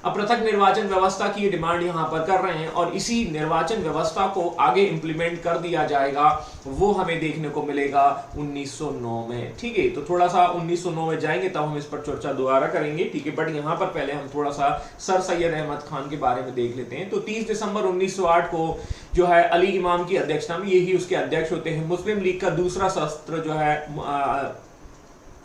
अब पृथक निर्वाचन व्यवस्था की डिमांड यहां पर कर रहे हैं, और इसी निर्वाचन व्यवस्था को आगे इंप्लीमेंट कर दिया जाएगा, वो हमें देखने को मिलेगा 1909 में, ठीक है। तो थोड़ा सा 1909 में जाएंगे तब हम इस पर चर्चा दोबारा करेंगे, ठीक है। बट यहां पर पहले हम थोड़ा सा सर सैयद अहमद खान के बारे में देख लेते हैं। तो 30 दिसंबर 1908 को जो है अली इमाम की अध्यक्षता में, यही उसके अध्यक्ष होते हैं, मुस्लिम लीग का दूसरा सत्र जो है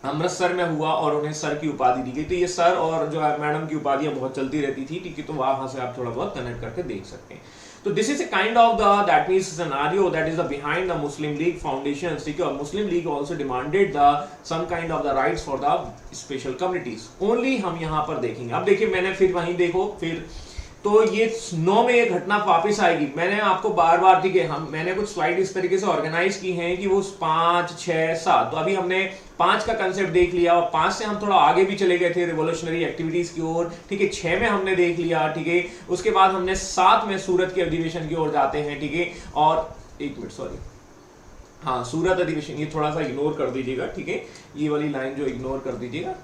अमृतसर में हुआ, और उन्हें सर की उपाधि दी गई। तो ये सर और जो है मैडम की उपाधियां बहुत चलती रहती थी, ठीक है। तो वहां से आप थोड़ा बहुत कनेक्ट करके देख सकते हैं। तो this is a kind of the, that means scenario that is the behind the Muslim League foundation, ठीक है। और Muslim League also demanded the some kind of the rights for the special communities. Only हम यहां पर देखेंगे। अब देखिए, मैंने फिर वहीं देखो, फिर तो ये 9 में ये घटना वापस आएगी। मैंने आपको बार बार, ठीक है, मैंने कुछ स्लाइड इस तरीके से ऑर्गेनाइज की हैं कि वो 5, 6, 7, तो अभी हमने 5 का कंसेप्ट देख लिया, और 5 से हम थोड़ा आगे भी चले गए थे रिवोल्यूशनरी एक्टिविटीज की ओर, ठीक है। 6 में हमने देख लिया, ठीक है। उसके बाद हमने 7 में सूरत के अधिवेशन की ओर जाते हैं, ठीक है। और 1 मिनट, सॉरी, हाँ, सूरत अधिवेशन, ये थोड़ा सा इग्नोर कर दीजिएगा, ठीक है, ये वाली लाइन जो इग्नोर कर दीजिएगा।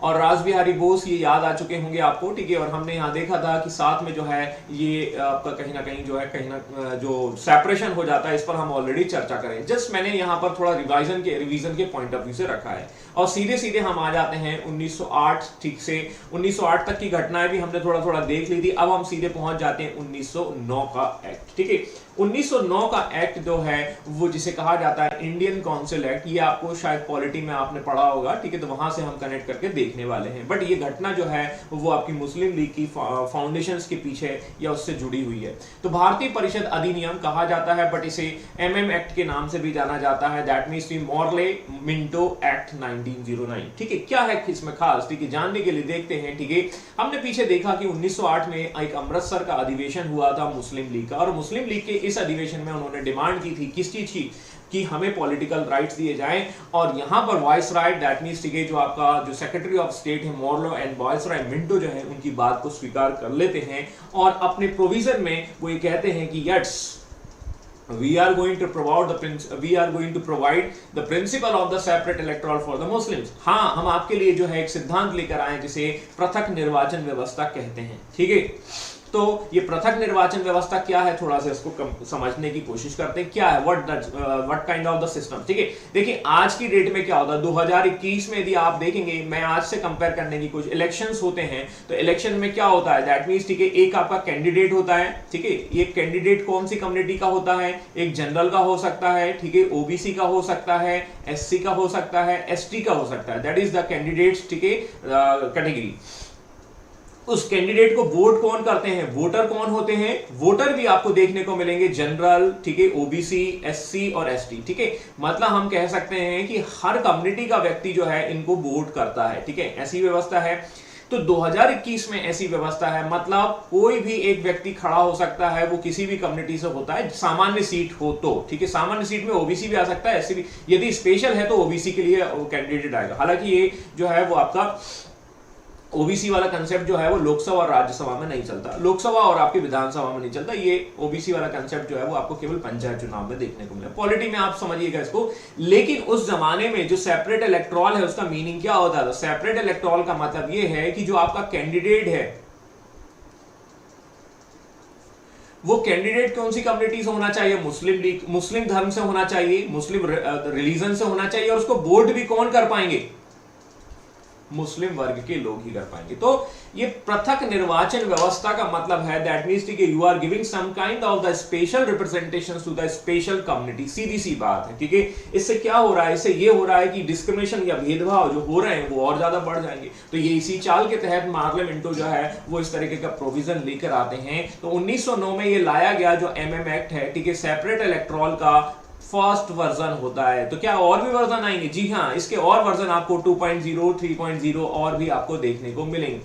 और राज बिहारी बोस, ये याद आ चुके होंगे आपको, ठीक है। और हमने यहाँ देखा था कि साथ में जो है ये आपका कहीं ना कहीं जो है, कहीं ना जो सेपरेशन हो जाता है, इस पर हम ऑलरेडी चर्चा करें। जस्ट मैंने यहाँ पर थोड़ा रिवीजन के पॉइंट ऑफ व्यू से रखा है, और सीधे सीधे हम आ जाते हैं 1908, ठीक से 1908 तक की घटनाएं भी हमने थोड़ा थोड़ा देख ली थी। अब हम सीधे पहुंच जाते हैं 1909 का एक्ट, ठीक है। 1909 का एक्ट जो है वो जिसे कहा जाता है इंडियन काउंसिल एक्ट, ये आपको शायद पॉलिटी में आपने पढ़ा होगा, ठीक है। तो वहां से हम कनेक्ट करके देखने वाले हैं। बट ये घटना जो है वो आपकी मुस्लिम लीग की फाउंडेशंस के पीछे या उससे जुड़ी हुई है। तो भारतीय परिषद अधिनियम कहा जाता है, बट इसे MM एक्ट के नाम से भी जाना जाता है, that means Morley Minto act 1909, ठीक है। क्या है इसमें खास, ठीक है, जानने के लिए देखते हैं, ठीक है। हमने पीछे देखा कि 1908 में एक अमृतसर का अधिवेशन हुआ था मुस्लिम लीग का, और मुस्लिम लीग के इस अधिवेशन में उन्होंने डिमांड की थी किस चीज की? कि हमें पॉलिटिकल राइट्स दिए जाएं, और यहां पर वॉइस राइट दैट मींस ठीक है जो आपका जो सेक्रेटरी ऑफ स्टेट है मॉर्लो एंड वॉइसरॉय मिंटो जो है उनकी बात को स्वीकार कर लेते हैं और अपने प्रोविजन में वो ये कहते हैं कि yes we are going to provide the principle of the separate electoral for the Muslims। हाँ, हम आपके लिए जो है एक सिद्धांत लेकर आए जिसे पृथक निर्वाचन व्यवस्था कहते हैं। ठीक है, तो ये पृथक निर्वाचन व्यवस्था क्या है, थोड़ा सा इसको समझने की कोशिश करते हैं। क्या है, what kind of the system. ठीक है, देखिए आज की डेट में क्या होता है, 2021 में यदि आप देखेंगे, मैं आज से कंपेयर करने की कोशिश, इलेक्शंस होते हैं तो इलेक्शन में क्या होता है, दैट मींस ठीक है एक आपका कैंडिडेट होता है। ठीक है, ये कैंडिडेट कौन सी कम्युनिटी का होता है, एक जनरल का हो सकता है, ठीक है, ओबीसी का हो सकता है, एससी का हो सकता है, एसटी का हो सकता है, दैट इज द कैंडिडेट्स। ठीक है, कैटेगरी। उस कैंडिडेट को वोट कौन करते हैं, वोटर कौन होते हैं, वोटर भी आपको देखने को मिलेंगे जनरल, ठीक है, ओबीसी, एससी और एसटी। ठीक है, मतलब हम कह सकते हैं कि हर कम्युनिटी का व्यक्ति जो है इनको वोट करता है। ठीक है, ऐसी व्यवस्था है। तो 2021 में ऐसी व्यवस्था है, मतलब कोई भी एक व्यक्ति खड़ा हो सकता है, वो किसी भी कम्युनिटी से होता है, सामान्य सीट हो तो। ठीक है, सामान्य सीट में ओबीसी भी आ सकता है, एससी भी, यदि स्पेशल है तो ओबीसी के लिए कैंडिडेट आएगा। हालांकि ये जो है वो आपका ओबीसी वाला कंसेप्ट जो है वो लोकसभा और राज्यसभा में नहीं चलता, लोकसभा और आपकी विधानसभा में नहीं चलता। ये ओबीसी वाला कंसेप्ट जो है वो आपको केवल पंचायत चुनाव में देखने को मिला। पॉलिटी में आप समझिएगा इसको। लेकिन उस जमाने में जो सेपरेट इलेक्टोरल है उसका मीनिंग क्या होता है, सेपरेट इलेक्टोरल का मतलब ये है कि जो आपका कैंडिडेट है वो कैंडिडेट कौन सी कम्युनिटी से होना चाहिए, मुस्लिम धर्म से होना चाहिए, मुस्लिम रिलीजन से होना चाहिए, और उसको वोट भी कौन कर पाएंगे, मुस्लिम वर्ग के लोग ही कर पाएंगे। तो ये पृथक निर्वाचन व्यवस्था का मतलब है दैट मींस कि you are giving some kind of the special representation to the special community. सीधी सी बात है। ठीक है, इससे क्या हो रहा है, इससे ये हो रहा है कि डिस्क्रिमिनेशन या भेदभाव जो हो रहे हैं वो और ज्यादा बढ़ जाएंगे। तो ये इसी चाल के तहत मार्ले मिंटो जो है वो इस तरीके का प्रोविजन लेकर आते हैं। तो 1909 में ये लाया गया जो एमएम एक्ट है, ठीक है, सेपरेट इलेक्टोरल का फर्स्ट वर्जन होता है। तो क्या और भी वर्जन आएंगे? जी हाँ, इसके और वर्जन आपको 2.0, 3.0 और भी आपको देखने को मिलेंगे।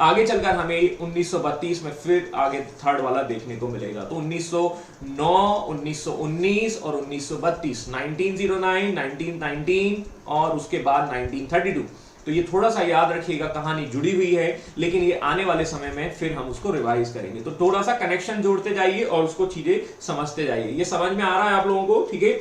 आगे चलकर हमें 1932 में फिर आगे थर्ड वाला देखने को मिलेगा। तो 1909, 1919 और 1932, 1909, 1919 और उसके बाद 1932। तो ये थोड़ा सा याद रखिएगा, कहानी जुड़ी हुई है, लेकिन ये आने वाले समय में फिर हम उसको रिवाइज करेंगे। तो थोड़ा सा कनेक्शन जोड़ते जाइए और उसको चीजें समझते जाइए। ये समझ में आ रहा है आप लोगों को? ठीक है।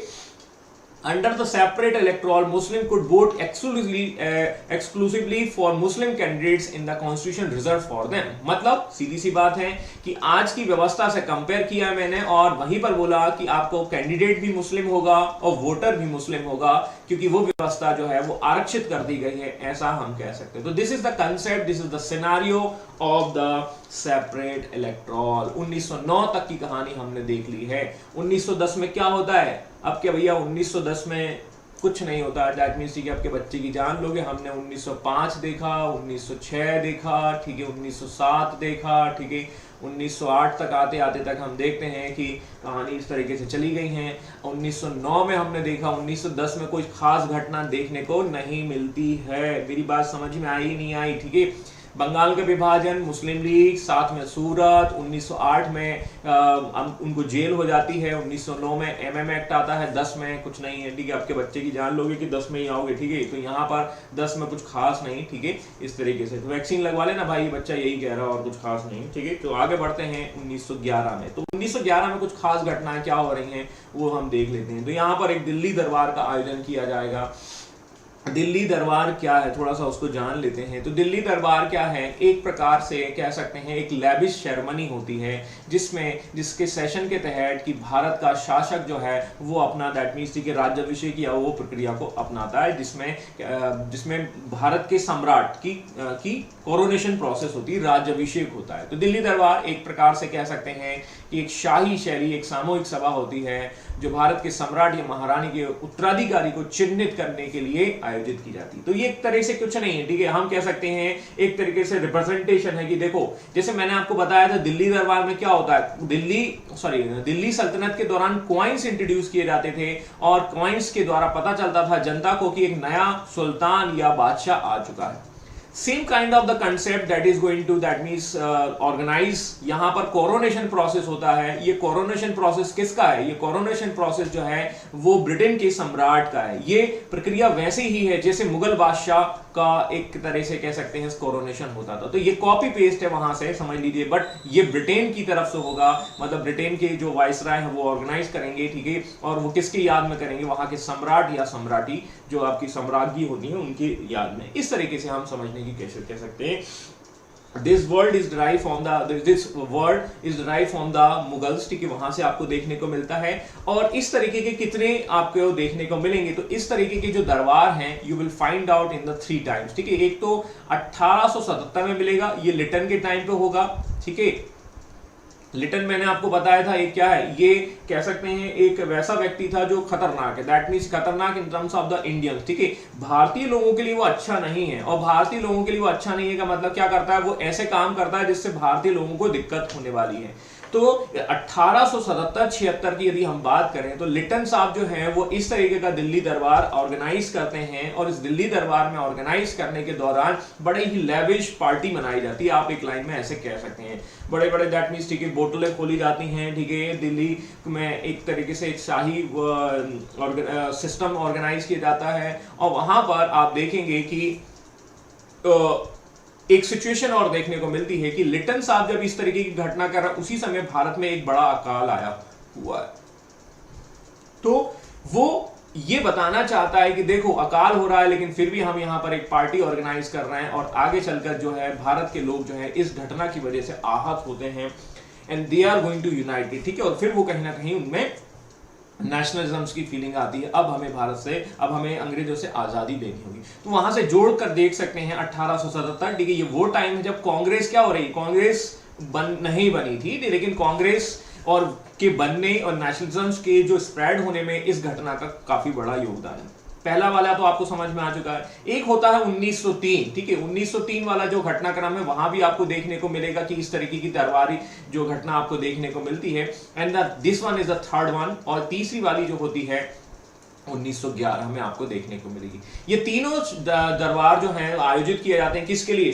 Under the separate electoral, Muslim could vote exclusively for Muslim candidates in the constitution reserved for them। मतलब सीधी सी बात है कि आज की व्यवस्था से कंपेयर किया मैंने और वहीं पर बोला कि आपको कैंडिडेट भी मुस्लिम होगा और वोटर भी मुस्लिम होगा, क्योंकि वो व्यवस्था जो है वो आरक्षित कर दी गई है, ऐसा हम कह सकते हैं। तो this is the concept, this is the scenario of the separate electoral. 1909 तक की कहानी हमने देख ली है। 1910 में क्या होता है? अब क्या भैया 1910 में कुछ नहीं होता, दैट मींस कि आपके बच्चे की जान लोगे। हमने 1905 देखा, 1906 देखा, ठीक है, 1907 देखा, ठीक है, 1908 तक आते आते तक हम देखते हैं कि कहानी इस तरीके से चली गई है। 1909 में हमने देखा, 1910 में कोई खास घटना देखने को नहीं मिलती है। मेरी बात समझ में आई नहीं आई? ठीक है। बंगाल का विभाजन, मुस्लिम लीग, साथ में सूरत, 1908 में उनको जेल हो जाती है, 1909 में एमएम एक्ट आता है, 10 में कुछ नहीं है। ठीक है, आपके बच्चे की जान लोगे कि 10 में ही आओगे। ठीक है, तो यहाँ पर 10 में कुछ खास नहीं। ठीक है, इस तरीके से तो वैक्सीन लगवा लेना भाई, बच्चा यही कह रहा है और कुछ खास नहीं। ठीक है, तो आगे बढ़ते हैं 1911 में। तो 1911 में कुछ खास घटनाएं क्या हो रही हैं वो हम देख लेते हैं। तो यहाँ पर एक दिल्ली दरबार का आयोजन किया जाएगा। दिल्ली दरबार क्या है, थोड़ा सा उसको जान लेते हैं। तो दिल्ली दरबार क्या है? एक प्रकार से कह सकते हैं एक लैविश सेरेमनी होती है जिसके सेशन के तहत कि भारत का शासक जो है वो अपना दैट मींस कि राज्याभिषेक या वो प्रक्रिया को अपनाता है, जिसमें भारत के सम्राट की कोरोनेशन प्रोसेस होती है, राज्याभिषेक होता है। तो दिल्ली दरबार एक प्रकार से कह सकते हैं कि एक शाही शैली, एक सामूहिक सभा होती है जो भारत के सम्राट या महारानी के उत्तराधिकारी को चिन्हित करने के लिए आयोजित की जाती है। तो ये एक तरह से कुछ नहीं है, ठीक है, हम कह सकते हैं एक तरीके से रिप्रेजेंटेशन है कि देखो, जैसे मैंने आपको बताया था दिल्ली दरबार में क्या होता है, दिल्ली सल्तनत के दौरान कॉइन्स इंट्रोड्यूस किए जाते थे और कॉइन्स के द्वारा पता चलता था जनता को कि एक नया सुल्तान या बादशाह आ चुका है। Same kind of the concept that is going to that means organize. यहां पर कोरोनेशन प्रोसेस होता है। ये कोरोनेशन प्रोसेस किसका है? ये कोरोनेशन प्रोसेस जो है वो ब्रिटेन के सम्राट का है। ये प्रक्रिया वैसे ही है जैसे मुगल बादशाह का एक तरह से कह सकते हैं कोरोनेशन होता था। तो ये कॉपी पेस्ट है वहां से, समझ लीजिए, बट ये ब्रिटेन की तरफ से होगा, मतलब ब्रिटेन के जो वाइसराय है वो ऑर्गेनाइज करेंगे, ठीक है। और वो किसके याद में करेंगे? वहां के सम्राट या सम्राटी जो आपकी सम्राज्ञी होती है उनकी याद में। इस तरीके से हम समझने की कैसे कह सकते हैं। This word is derived from the Mughals, ठीक है, वहां से आपको देखने को मिलता है। और इस तरीके के कितने आपको देखने को मिलेंगे? तो इस तरीके के जो दरबार हैं you will find out in the 3 times, ठीक है। एक तो 1877 में मिलेगा, ये लिटन के टाइम पे होगा, ठीक है। लिटन मैंने आपको बताया था एक क्या है, ये कह सकते हैं एक वैसा व्यक्ति था जो खतरनाक है, दैट मीन्स खतरनाक in terms of the Indians, ठीक है। भारतीय लोगों के लिए वो अच्छा नहीं है, और भारतीय लोगों के लिए वो अच्छा नहीं है का मतलब क्या करता है? वो ऐसे काम करता है जिससे भारतीय लोगों को दिक्कत होने वाली है। तो 1877-76 की यदि हम बात करें तो लिटन साहब जो हैं वो इस तरीके का दिल्ली दरबार ऑर्गेनाइज करते हैं, और इस दिल्ली दरबार में ऑर्गेनाइज करने के दौरान बड़े ही लेविश पार्टी मनाई जाती है, आप एक लाइन में ऐसे कह सकते हैं। बड़े बड़े दैट मीन्स, ठीक है, बोतलें खोली जाती हैं, ठीक है। दिल्ली में एक तरीके से एक शाही सिस्टम ऑर्गेनाइज किया जाता है, और वहां पर आप देखेंगे कि एक सिचुएशन और देखने को मिलती है कि लिटन साहब जब इस तरीके की घटना कर रहा, उसी समय भारत में एक बड़ा अकाल आया हुआ है। तो वो ये बताना चाहता है कि देखो अकाल हो रहा है, लेकिन फिर भी हम यहां पर एक पार्टी ऑर्गेनाइज कर रहे हैं, और आगे चलकर जो है भारत के लोग जो है इस घटना की वजह से आहत होते हैं, and they are going to united, ठीक है। और फिर वो कहीं ना कहीं उनमें नेशनलिज्म की फीलिंग आती है, अब हमें भारत से, अब हमें अंग्रेजों से आजादी देनी होगी। तो वहां से जोड़कर देख सकते हैं 1877, ठीक है, ये वो टाइम है जब कांग्रेस क्या हो रही है, कांग्रेस नहीं बनी थी, लेकिन कांग्रेस और के बनने और नेशनलिज्म के जो स्प्रेड होने में इस घटना का काफी बड़ा योगदान है। पहला वाला तो आपको समझ में आ चुका है। एक होता है 1903, ठीक है, 1903 वाला जो घटनाक्रम है वहां भी आपको देखने को मिलेगा कि इस तरीके की दरबारी जो घटना आपको देखने को मिलती है, and this one is the third one. और तीसरी वाली जो होती है 1911 में आपको देखने को मिलेगी। ये तीनों दरबार जो हैं आयोजित किए जाते हैं किसके लिए?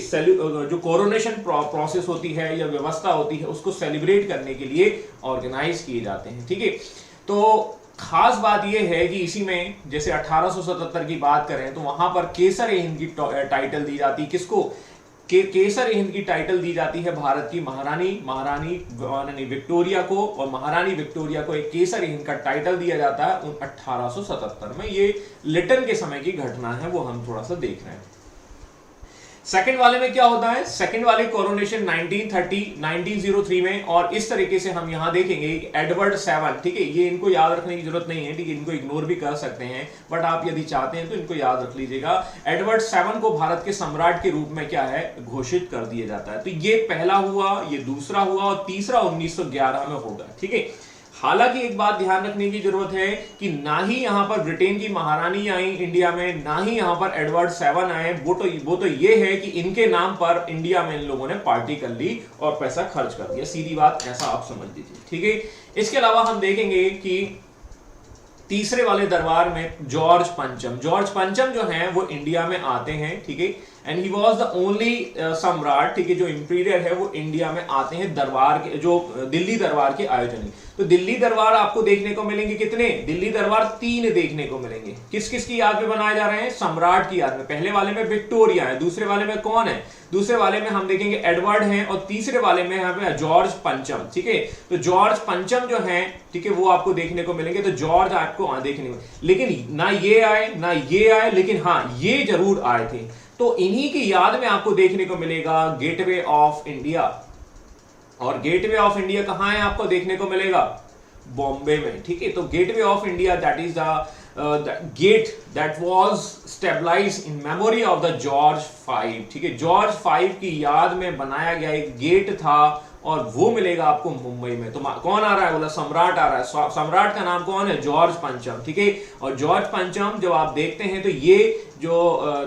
जो कोरोनेशन प्रोसेस होती है या व्यवस्था होती है उसको सेलिब्रेट करने के लिए ऑर्गेनाइज किए जाते हैं, ठीक है। तो खास बात यह है कि इसी में जैसे 1877 की बात करें तो वहां पर केसर-ए-हिंद की टाइटल दी जाती है किसको? केसर-ए-हिंद की टाइटल दी जाती है भारत की महारानी विक्टोरिया को, और महारानी विक्टोरिया को एक केसर-ए-हिंद का टाइटल दिया जाता है 1877 में। ये लिटन के समय की घटना है, वो हम थोड़ा सा देख रहे हैं। सेकंड वाले में क्या होता है? सेकंड वाले कोरोनेशन 1903 में, और इस तरीके से हम यहां देखेंगे एडवर्ड 7, ठीक है, ये इनको याद रखने की जरूरत नहीं है, ठीक है, इनको इग्नोर भी कर सकते हैं, बट आप यदि चाहते हैं तो इनको याद रख लीजिएगा। एडवर्ड 7 को भारत के सम्राट के रूप में क्या है, घोषित कर दिया जाता है। तो ये पहला हुआ, ये दूसरा हुआ, और तीसरा 1911 में होगा, ठीक है। हालांकि एक बात ध्यान रखने की जरूरत है कि ना ही यहां पर ब्रिटेन की महारानी आई इंडिया में, ना ही यहां पर एडवर्ड 7 आए। वो तो ये है कि इनके नाम पर इंडिया में इन लोगों ने पार्टी कर ली और पैसा खर्च कर दिया, सीधी बात, ऐसा आप समझ लीजिए, ठीक है। इसके अलावा हम देखेंगे कि तीसरे वाले दरबार में जॉर्ज पंचम जो हैं वो इंडिया में आते हैं, ठीक है, and he was the only सम्राट, ठीक है, जो इंपीरियर है वो इंडिया में आते हैं दरबार के, जो दिल्ली दरबार के आयोजन। तो दिल्ली दरबार आपको देखने को मिलेंगे कितने? दिल्ली दरबार 3 देखने को मिलेंगे। किस किस की याद में बनाए जा रहे हैं? सम्राट की याद में। पहले वाले में विक्टोरिया है, दूसरे वाले में कौन है? दूसरे वाले में हम देखेंगे एडवर्ड हैं, और तीसरे वाले में यहाँ पे जॉर्ज पंचम, ठीक है। तो जॉर्ज पंचम जो हैं, ठीक है, वो आपको देखने को मिलेंगे। तो जॉर्ज आपको देखने को, लेकिन ना ये आए ना ये आए, लेकिन हाँ ये जरूर आए थे। तो इन्हीं की याद में आपको देखने को मिलेगा गेटवे ऑफ इंडिया। और गेटवे ऑफ इंडिया कहां है? आपको देखने को मिलेगा बॉम्बे में, ठीक है। तो gateway of India that is the gate that was stabilized in memory of the George 5, ठीक है। जॉर्ज 5 की याद में बनाया गया एक गेट था, और वो मिलेगा आपको मुंबई में। तो कौन आ रहा है? बोला सम्राट आ रहा है। सम्राट का नाम कौन है? जॉर्ज पंचम, ठीक है। और जॉर्ज पंचम जब आप देखते हैं तो ये जो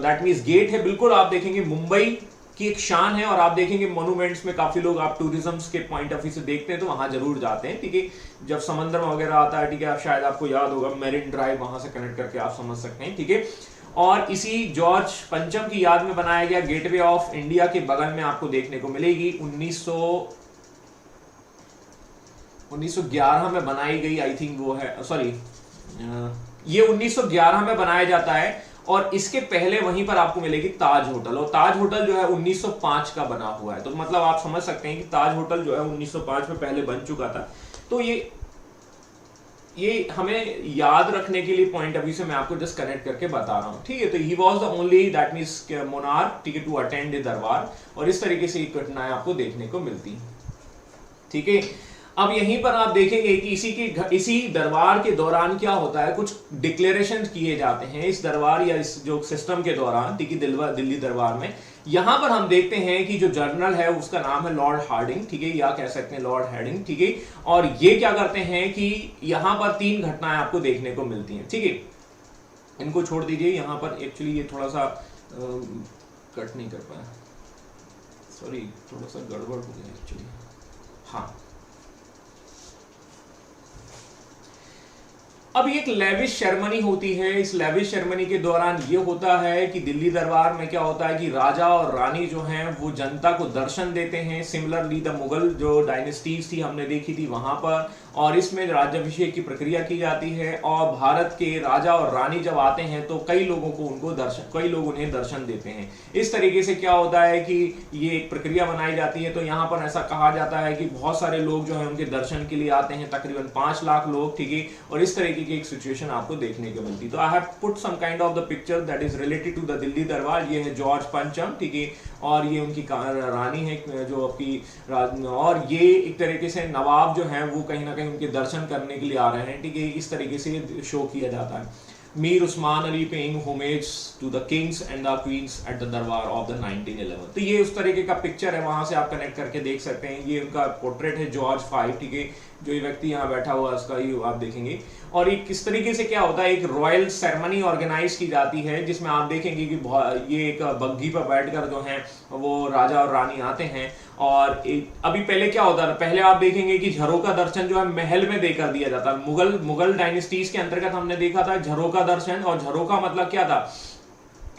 दैट मीन्स गेट है, बिल्कुल आप देखेंगे मुंबई की एक शान है। और आप देखेंगे मॉन्यूमेंट्स में काफी लोग आप टूरिज्म के पॉइंट ऑफ व्यू से देखते हैं तो वहां जरूर जाते हैं, ठीक है। जब समंदर वगैरह आता है, ठीक है, आप शायद आपको याद होगा मेरिन ड्राइव, वहां से कनेक्ट करके आप समझ सकते हैं, ठीक है। और इसी जॉर्ज पंचम की याद में बनाया गया गेटवे ऑफ इंडिया के बगल में आपको देखने को मिलेगी। 1911 में बनाई गई, आई थिंक वो है, सॉरी ये 1911 में बनाया जाता है। और इसके पहले वहीं पर आपको मिलेगी ताज होटल, और ताज होटल जो है 1905 का बना हुआ है। तो मतलब आप समझ सकते हैं कि ताज होटल जो है 1905 में पहले बन चुका था। तो ये हमें याद रखने के लिए पॉइंट अभी से मैं आपको जस्ट कनेक्ट करके बता रहा हूं, ठीक है। तो he was the only that means monarch, ठीक है, टू अटेंड द दरबार, और इस तरीके से घटनाएं आपको देखने को मिलती, ठीक है। अब यहीं पर आप देखेंगे कि इसी दरबार के दौरान क्या होता है, कुछ डिक्लेरेशन किए जाते हैं इस दरबार या इस जो सिस्टम के दौरान, ठीक है, दिल्ली दरबार में। यहां पर हम देखते हैं कि जो जनरल है उसका नाम है लॉर्ड हार्डिंग, ठीक है, या कह सकते हैं लॉर्ड हार्डिंग, ठीक है। और ये क्या करते हैं कि यहां पर 3 घटनाएं आपको देखने को मिलती हैं, ठीक है। इनको छोड़ दीजिए, यहां पर एक्चुअली ये थोड़ा सा कट नहीं कर पाया, सॉरी, थोड़ा सा गड़बड़ हो गया एक्चुअली। हाँ, अब एक लेविश सेरेमनी होती है। इस लेविश सेरेमनी के दौरान ये होता है कि दिल्ली दरबार में क्या होता है कि राजा और रानी जो हैं वो जनता को दर्शन देते हैं, सिमिलरली द मुगल जो डायनेस्टीज थी हमने देखी थी वहां पर, और इसमें राज्याभिषेक की प्रक्रिया की जाती है। और भारत के राजा और रानी जब आते हैं तो कई लोग उन्हें दर्शन देते हैं। इस तरीके से क्या होता है कि ये एक प्रक्रिया बनाई जाती है। तो यहाँ पर ऐसा कहा जाता है कि बहुत सारे लोग जो है उनके दर्शन के लिए आते हैं, तकरीबन 5 लाख लोग, ठीक है। और इस तरीके की एक सिचुएशन आपको देखने को मिलती। तो I have put some kind of the picture that is related to the Delhi Durbar. ये है जॉर्ज पंचम, ठीक है, और ये उनकी रानी है जो आपकी, और ये एक तरीके से नवाब जो है वो कहीं ना कहीं उनके दर्शन करने के लिए आ रहे हैं, ठीक है। इस तरीके से शो किया जाता है। Mir Usman Ali paying homage to the kings and the queens at the Durbar of the 1911। तो ये उस तरीके का पिक्चर है, वहां से आप कनेक्ट करके देख सकते हैं। ये उनका पोर्ट्रेट है जॉर्ज 5, ठीक है, जो ये व्यक्ति यहाँ बैठा हुआ है उसका ही आप देखेंगे। और ये किस तरीके से क्या होता है, एक रॉयल सेरेमनी ऑर्गेनाइज की जाती है जिसमें आप देखेंगे कि ये एक बग्घी पर बैठकर जो है वो राजा और रानी आते हैं। और अभी पहले क्या होता था, पहले आप देखेंगे कि झरोका दर्शन जो है महल में देकर दिया जाता है। मुगल डायनेस्टीज के अंतर्गत हमने देखा था झरोका दर्शन, और झरोका मतलब क्या था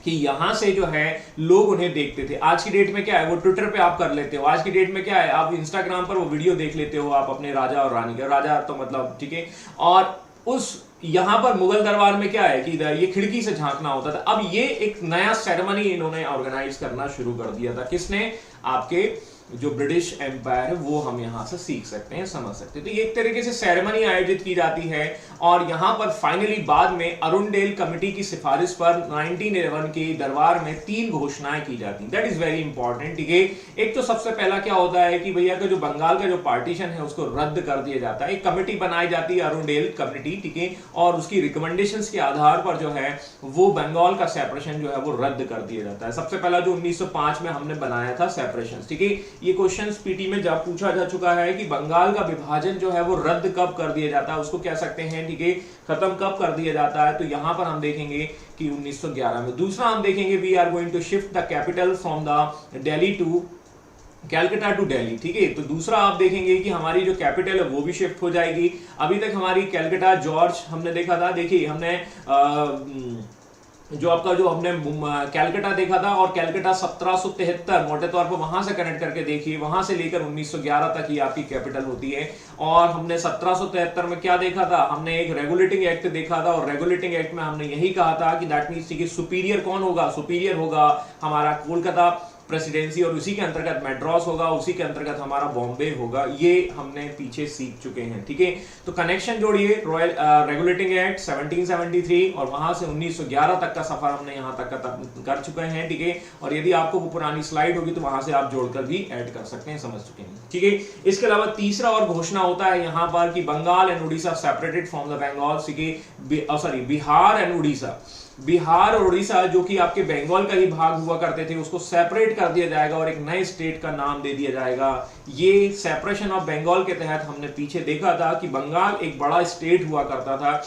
कि यहां से जो है लोग उन्हें देखते थे। आज की डेट में क्या है, वो ट्विटर पे आप कर लेते हो। आज की डेट में क्या है, आप इंस्टाग्राम पर वो वीडियो देख लेते हो आप अपने राजा और रानी का, राजा तो मतलब, ठीक है। और उस यहां पर मुगल दरबार में क्या है कि ये खिड़की से झांकना होता था। अब ये एक नया सेरेमनी इन्होंने ऑर्गेनाइज करना शुरू कर दिया था। किसने, आपके जो ब्रिटिश एम्पायर है वो हम यहां से सीख सकते हैं, समझ सकते हैं। तो ये एक तरीके से सेरेमनी आयोजित की जाती है। और यहां पर फाइनली बाद में अरुणडेल कमेटी की सिफारिश पर 1911 के दरबार में 3 घोषणाएं की जाती हैं। दैट इज वेरी इंपॉर्टेंट, ठीक है। एक तो सबसे पहला क्या होता है कि भैया का जो बंगाल का जो पार्टीशन है उसको रद्द कर दिया जाता है। एक कमेटी बनाई जाती है अरुणडेल कमेटी, ठीक है, और उसकी रिकमेंडेशंस के आधार पर जो है वो बंगाल का सेपरेशन जो है वो रद्द कर दिया जाता है। सबसे पहला जो 1905 में हमने बनाया था सेपरेशन, ठीक है। ये क्वेश्चन पीटी में जब पूछा जा चुका है कि बंगाल का विभाजन जो है वो रद्द कब कर दिया जाता है, उसको कह सकते हैं, ठीक है, खत्म कब कर दिया जाता है। तो यहां पर हम देखेंगे कि 1911 में। दूसरा हम देखेंगे we are going to shift the capital from the Delhi to Calcutta to Delhi, ठीक है। तो दूसरा आप देखेंगे कि हमारी जो कैपिटल है वो भी शिफ्ट हो जाएगी। अभी तक हमारी कैलकाटा जॉर्ज हमने देखा था, देखिए हमने जो हमने कैलकाटा देखा था, और कैलकाटा 1773 मोटे तौर पर वहां से कनेक्ट करके देखिए, वहां से लेकर 1911 तक ही आपकी कैपिटल होती है। और हमने 1773 में क्या देखा था, हमने एक रेगुलेटिंग एक्ट देखा था, और रेगुलेटिंग एक्ट में हमने यही कहा था कि दैट मींस कि सुपीरियर कौन होगा, सुपीरियर होगा हमारा कोलकाता प्रेसिडेंसी, और उसी के अंतर्गत मैड्रास होगा, उसी के अंतर्गत हमारा बॉम्बे होगा। ये हमने पीछे सीख चुके हैं, ठीक है। तो कनेक्शन जोड़िए, रॉयल रेगुलेटिंग एक्ट 1773 और वहां से 1911 तक का सफर हमने यहां तक का कर चुके हैं, ठीक है। और यदि आपको वो पुरानी स्लाइड होगी तो वहां से आप जोड़कर भी ऐड कर सकते हैं, समझ चुके हैं, ठीक है। इसके अलावा तीसरा और घोषणा होता है यहां पर कि Bengal and Orissa separated from the Bengal, sorry Bihar and Orissa, Bihar और उड़ीसा जो कि आपके बंगाल का ही भाग हुआ करते थे उसको सेपरेट कर दिया जाएगा और एक नए स्टेट का नाम दे दिया जाएगा। ये सेपरेशन ऑफ बंगाल के तहत हमने पीछे देखा था कि बंगाल एक बड़ा स्टेट हुआ करता था,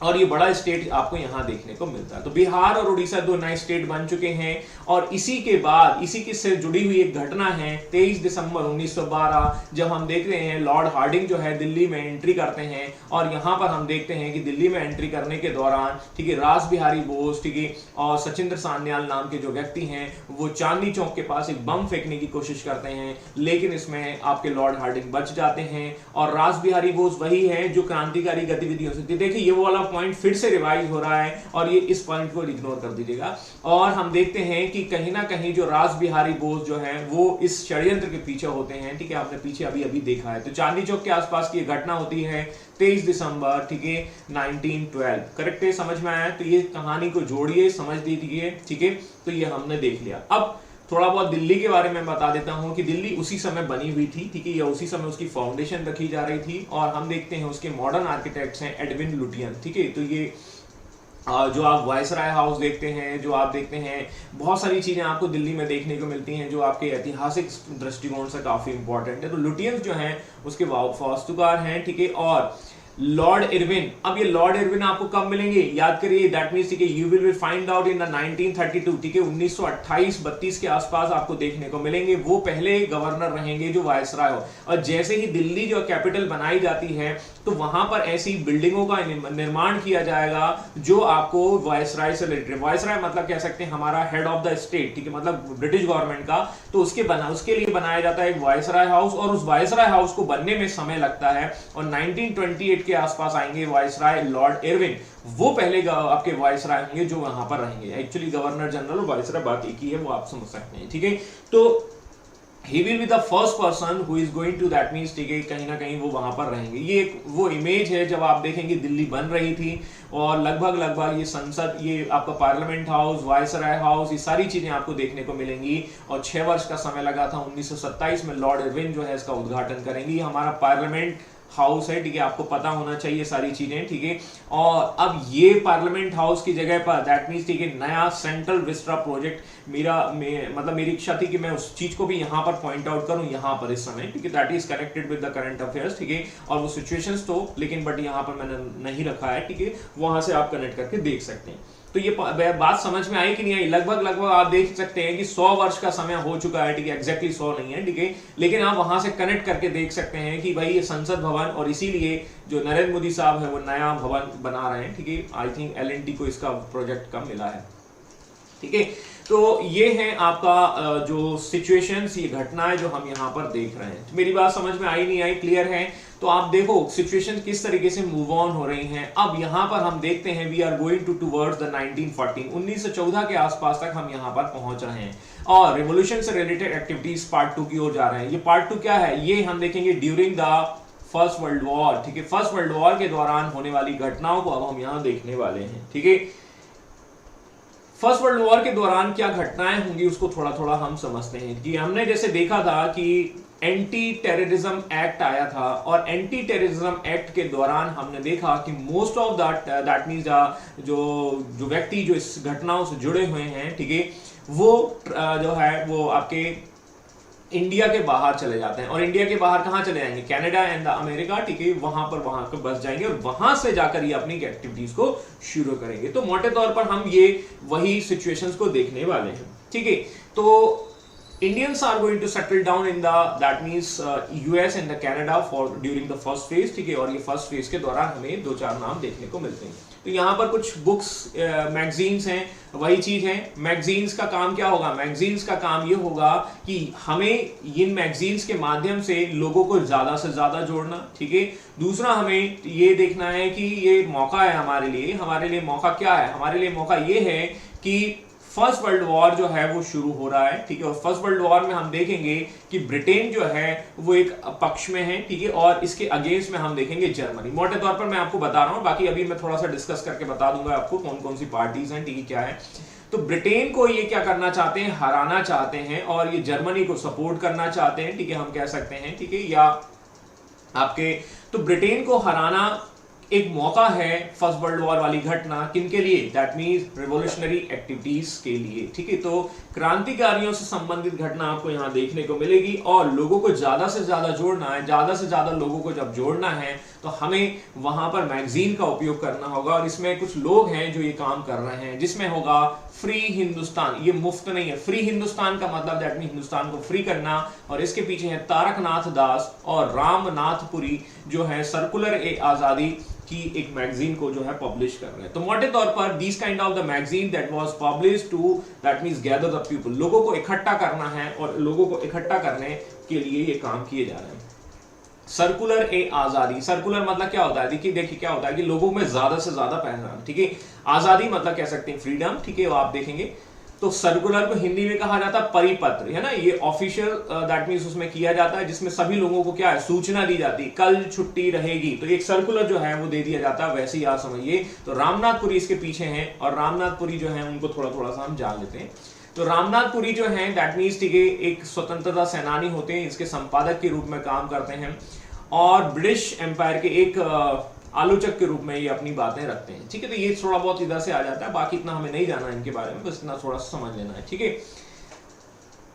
और ये बड़ा स्टेट आपको यहाँ देखने को मिलता है। तो बिहार और उड़ीसा दो नए स्टेट बन चुके हैं। और इसी के बाद इसी के से जुड़ी हुई एक घटना है 23 दिसंबर 1912, जब हम देख रहे हैं लॉर्ड हार्डिंग जो है दिल्ली में एंट्री करते हैं। और यहाँ पर हम देखते हैं कि दिल्ली में एंट्री करने के दौरान ठीक है रास बिहारी बोस ठीक है और सचिंद्र सान्याल नाम के जो व्यक्ति हैं वो चांदनी चौक के पास एक बम फेंकने की कोशिश करते हैं, लेकिन इसमें आपके लॉर्ड हार्डिंग बच जाते हैं। और रास बिहारी बोस वही है जो क्रांतिकारी गतिविधियों से, देखिए ये वो वाला पॉइंट फिर से रिवाइज हो रहा है और ये इस पॉइंट को इग्नोर कर दीजिएगा। और हम देखते हैं कि कहीं ना कहीं जो रास बिहारी बोस जो है वो इस षड्यंत्र के पीछे होते हैं। ठीक है, आपने पीछे अभी अभी देखा है। तो चांदनी चौक के आसपास की घटना होती है 23 दिसंबर ठीक है 1912। करेक्ट है, समझ में आया? तो ये कहानी को जोड़िए, समझ दीजिए। ठीक है, तो ये हमने देख लिया। अब थोड़ा बहुत दिल्ली के बारे में बता देता हूं कि दिल्ली उसी समय बनी हुई थी। ठीक है, या उसी समय उसकी फाउंडेशन रखी जा रही थी। और हम देखते हैं उसके मॉडर्न आर्किटेक्ट्स हैं एडविन लुटियन। ठीक है, तो ये जो आप वायसराय हाउस देखते हैं, जो आप देखते हैं बहुत सारी चीजें आपको दिल्ली में देखने को मिलती हैं जो आपके ऐतिहासिक दृष्टिकोण से काफी इंपॉर्टेंट है। तो लुटियंस जो हैं उसके वास्तुकार हैं। ठीक है, और लॉर्ड इरविन, अब ये लॉर्ड इरविन आपको कब मिलेंगे याद करिए, दैट मींस ठीक है you will find out in the 1932। ठीक है, 1928-32 के आसपास आपको देखने को मिलेंगे। वो पहले गवर्नर रहेंगे जो वायसराय हो। और जैसे ही दिल्ली जो कैपिटल बनाई जाती है तो वहां पर ऐसी बिल्डिंगों का निर्माण किया जाएगा जो आपको वायसराय से रिलेटेड, वायसराय मतलब कह सकते हैं हमारा हेड ऑफ द स्टेट। ठीक है, मतलब ब्रिटिश गवर्नमेंट का। तो उसके लिए बनाया जाता है एक वायसराय हाउस। और उस वायसराय हाउस को बनने में समय लगता है। और 1928 के आसपास आएंगे वायसराय लॉर्ड इरविन। वो पहले आपके वायसराय होंगे जो वहां पर रहेंगे। एक्चुअली गवर्नर जनरल और वायसराय बात एक ही है, वो आप समझ सकते हैं। ठीक है, तो he will be the first person who is going to, that means ठीक है कहीं ना कहीं वो वहां पर रहेंगे। ये एक वो इमेज है जब आप देखेंगे दिल्ली बन रही थी और लगभग ये संसद, ये आपका पार्लियामेंट हाउस, वायसराय हाउस, ये सारी चीजें आपको देखने को मिलेंगी। और 6 वर्ष का समय लगा था। 1927 में लॉर्ड इरविन जो है इसका उद्घाटन करेंगे। हमारा पार्लियामेंट हाउस है। ठीक है, आपको पता होना चाहिए सारी चीजें। ठीक है, और अब ये पार्लियामेंट हाउस की जगह पर दैट मींस ठीक है नया सेंट्रल विस्टा प्रोजेक्ट, मतलब मेरी इच्छा थी कि मैं उस चीज को भी यहां पर पॉइंट आउट करूं यहां पर इस समय। ठीक है, that is connected with the current affairs. ठीक है, और वो सिचुएशंस तो लेकिन बट यहां पर मैंने नहीं रखा है। ठीक है, वहां से आप कनेक्ट करके देख सकते हैं। तो ये बात समझ में आई कि नहीं आई? लगभग आप देख सकते हैं कि 100 वर्ष का समय हो चुका है। ठीक है, एग्जैक्टली 100 नहीं है। ठीक है, लेकिन आप वहां से कनेक्ट करके देख सकते हैं कि भाई ये संसद भवन, और इसीलिए जो नरेंद्र मोदी साहब है वो नया भवन बना रहे हैं। ठीक है, आई थिंक L&T को इसका प्रोजेक्ट कम मिला है। ठीक है, तो ये है आपका जो सिचुएशंस, ये घटनाएं जो हम यहाँ पर देख रहे हैं। तो मेरी बात समझ में आई नहीं आई? क्लियर है? तो आप देखो सिचुएशन किस तरीके से मूव ऑन हो रही हैं। अब यहाँ पर हम देखते हैं we are going towards the 1914, 1914 के आसपास तक हम यहाँ पर पहुंच रहे हैं। और रेवोल्यूशन से रिलेटेड एक्टिविटीज पार्ट 2 की ओर जा रहे हैं। ये पार्ट 2 क्या है, ये हम देखेंगे during the first world war. ठीक है, फर्स्ट वर्ल्ड वॉर के दौरान होने वाली घटनाओं को अब हम यहाँ देखने वाले हैं। ठीक है, फर्स्ट वर्ल्ड वॉर के दौरान क्या घटनाएं होंगी उसको थोड़ा थोड़ा हम समझते हैं। कि हमने जैसे देखा था कि एंटी टेररिज्म एक्ट आया था, और एंटी टेररिज्म एक्ट के दौरान हमने देखा कि मोस्ट ऑफ दैट मींस जो व्यक्ति जो इस घटनाओं से जुड़े हुए हैं, ठीक है, वो जो है वो आपके इंडिया के बाहर चले जाते हैं। और इंडिया के बाहर कहां चले जाएंगे? Canada and America. ठीक है, वहां पर बस जाएंगे और वहां से जाकर ये अपनी एक्टिविटीज को शुरू करेंगे। तो मोटे तौर पर हम ये वही सिचुएशंस को देखने वाले हैं। ठीक है, तो Indians are going to settle down in that means US and the Canada for during the first phase। ठीक है, और ये फर्स्ट फेज के दौरान हमें 2-4 नाम देखने को मिलते हैं। तो यहाँ पर कुछ बुक्स, मैगजीन्स हैं, वही चीज है। मैगजीन्स का काम क्या होगा? मैगजीन्स का काम ये होगा कि हमें इन मैगजीन्स के माध्यम से लोगों को ज्यादा से ज्यादा जोड़ना। ठीक है, दूसरा हमें ये देखना है कि ये मौका है हमारे लिए मौका क्या है? हमारे लिए मौका ये है कि फर्स्ट वर्ल्ड वॉर जो है वो शुरू हो रहा है। ठीक है, और फर्स्ट वर्ल्ड वॉर में हम देखेंगे कि ब्रिटेन जो है वो एक पक्ष में है। ठीक है, और इसके अगेंस्ट में हम देखेंगे जर्मनी। मोटे तौर पर मैं आपको बता रहा हूं, बाकी अभी मैं थोड़ा सा डिस्कस करके बता दूंगा आपको कौन कौन सी पार्टीज हैं। ठीक है, क्या है? तो ब्रिटेन को ये क्या करना चाहते हैं? हराना चाहते हैं, और ये जर्मनी को सपोर्ट करना चाहते हैं। ठीक है, हम कह सकते हैं। ठीक है, या आपके तो ब्रिटेन को हराना एक मौका है फर्स्ट वर्ल्ड वॉर वाली घटना किनके लिए, दैट मीन्स रिवोल्यूशनरी एक्टिविटीज के लिए, ठीक है। तो क्रांतिकारियों से संबंधित घटना आपको यहाँ देखने को मिलेगी और लोगों को ज्यादा से ज्यादा जोड़ना है, ज्यादा से ज्यादा लोगों को जब जोड़ना है तो हमें वहां पर मैगजीन का उपयोग करना होगा। और इसमें कुछ लोग हैं जो ये काम कर रहे हैं, जिसमें होगा फ्री हिंदुस्तान। ये मुफ्त नहीं है, फ्री हिंदुस्तान का मतलब दैट मीन हिंदुस्तान को फ्री करना। और इसके पीछे है तारकनाथ दास और रामनाथपुरी जो है सर्कुलर ए आजादी की एक मैगजीन को जो है पब्लिश कर रहे हैं। तो मोटे तौर पर this kind of the magazine that was publish to that means gather the people, लोगों को इकट्ठा करना है और लोगों को इकट्ठा करने के लिए ये काम किए जा रहे हैं। सर्कुलर ए आजादी, सर्कुलर मतलब क्या होता है, देखिए क्या होता है कि लोगों में ज्यादा से ज्यादा पहचान, ठीक है। आजादी मतलब कह सकते हैं फ्रीडम, ठीक है, वो आप देखेंगे। तो सर्कुलर को हिंदी में कहा जाता है परिपत्र, है ना। ये ऑफिशियल दैट मींस उसमें किया जाता है जिसमें सभी लोगों को क्या है, सूचना दी जाती है, कल छुट्टी रहेगी, तो एक सर्कुलर जो है वो दे दिया जाता है। वैसे ही आप समझिए। तो रामनाथपुरी इसके पीछे हैं और रामनाथपुरी जो है उनको थोड़ा थोड़ा सा हम जान लेते हैं। तो रामनाथपुरी जो है दैट मींस, ठीक है, एक स्वतंत्रता सेनानी होते हैं, इसके संपादक के रूप में काम करते हैं और ब्रिटिश एम्पायर के एक आलोचक के रूप में ये अपनी बातें रखते हैं, ठीक है। तो ये थोड़ा बहुत इधर से आ जाता है, बाकी इतना हमें नहीं जाना इनके बारे में, बस इतना थोड़ा समझ लेना है, ठीक है।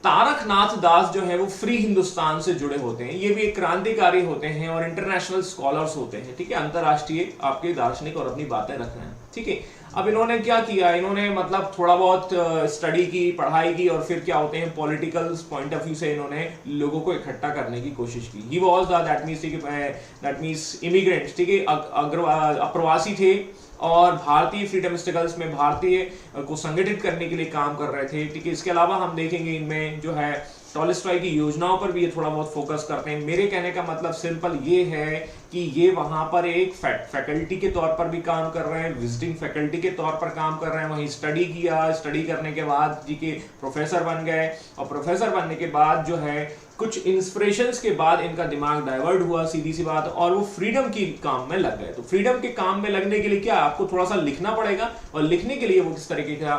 तारकनाथ दास जो है वो फ्री हिंदुस्तान से जुड़े होते हैं, ये भी एक क्रांतिकारी होते हैं और इंटरनेशनल स्कॉलर्स होते हैं, ठीक है, अंतरराष्ट्रीय आपके दार्शनिक और अपनी बातें रख रहे हैं, ठीक है। अब इन्होंने क्या किया, इन्होंने मतलब थोड़ा बहुत स्टडी की, पढ़ाई की और फिर क्या होते हैं पॉलिटिकल पॉइंट ऑफ व्यू से इन्होंने लोगों को इकट्ठा करने की कोशिश की। He was that means immigrants, ठीक है, अप्रवासी थे और भारतीय फ्रीडम स्ट्रगल्स में भारतीय को संगठित करने के लिए काम कर रहे थे, ठीक है। इसके अलावा हम देखेंगे इनमें जो है टॉलस्टॉय की योजनाओं पर भी ये थोड़ा बहुत फोकस करते हैं। मेरे कहने का मतलब सिंपल ये है कि ये वहां पर एक फैकल्टी के तौर पर भी काम कर रहे हैं, विजिटिंग फैकल्टी के तौर पर काम कर रहे हैं, वहीं स्टडी किया, स्टडी करने के बाद जी के प्रोफेसर बन गए और प्रोफेसर बनने के बाद जो है कुछ इंस्पिरेशंस के बाद इनका दिमाग डाइवर्ट हुआ, सीधी सी बात, और वो फ्रीडम की काम में लग गए। तो फ्रीडम के काम में लगने के लिए क्या, आपको थोड़ा सा लिखना पड़ेगा और लिखने के लिए वो किस तरीके का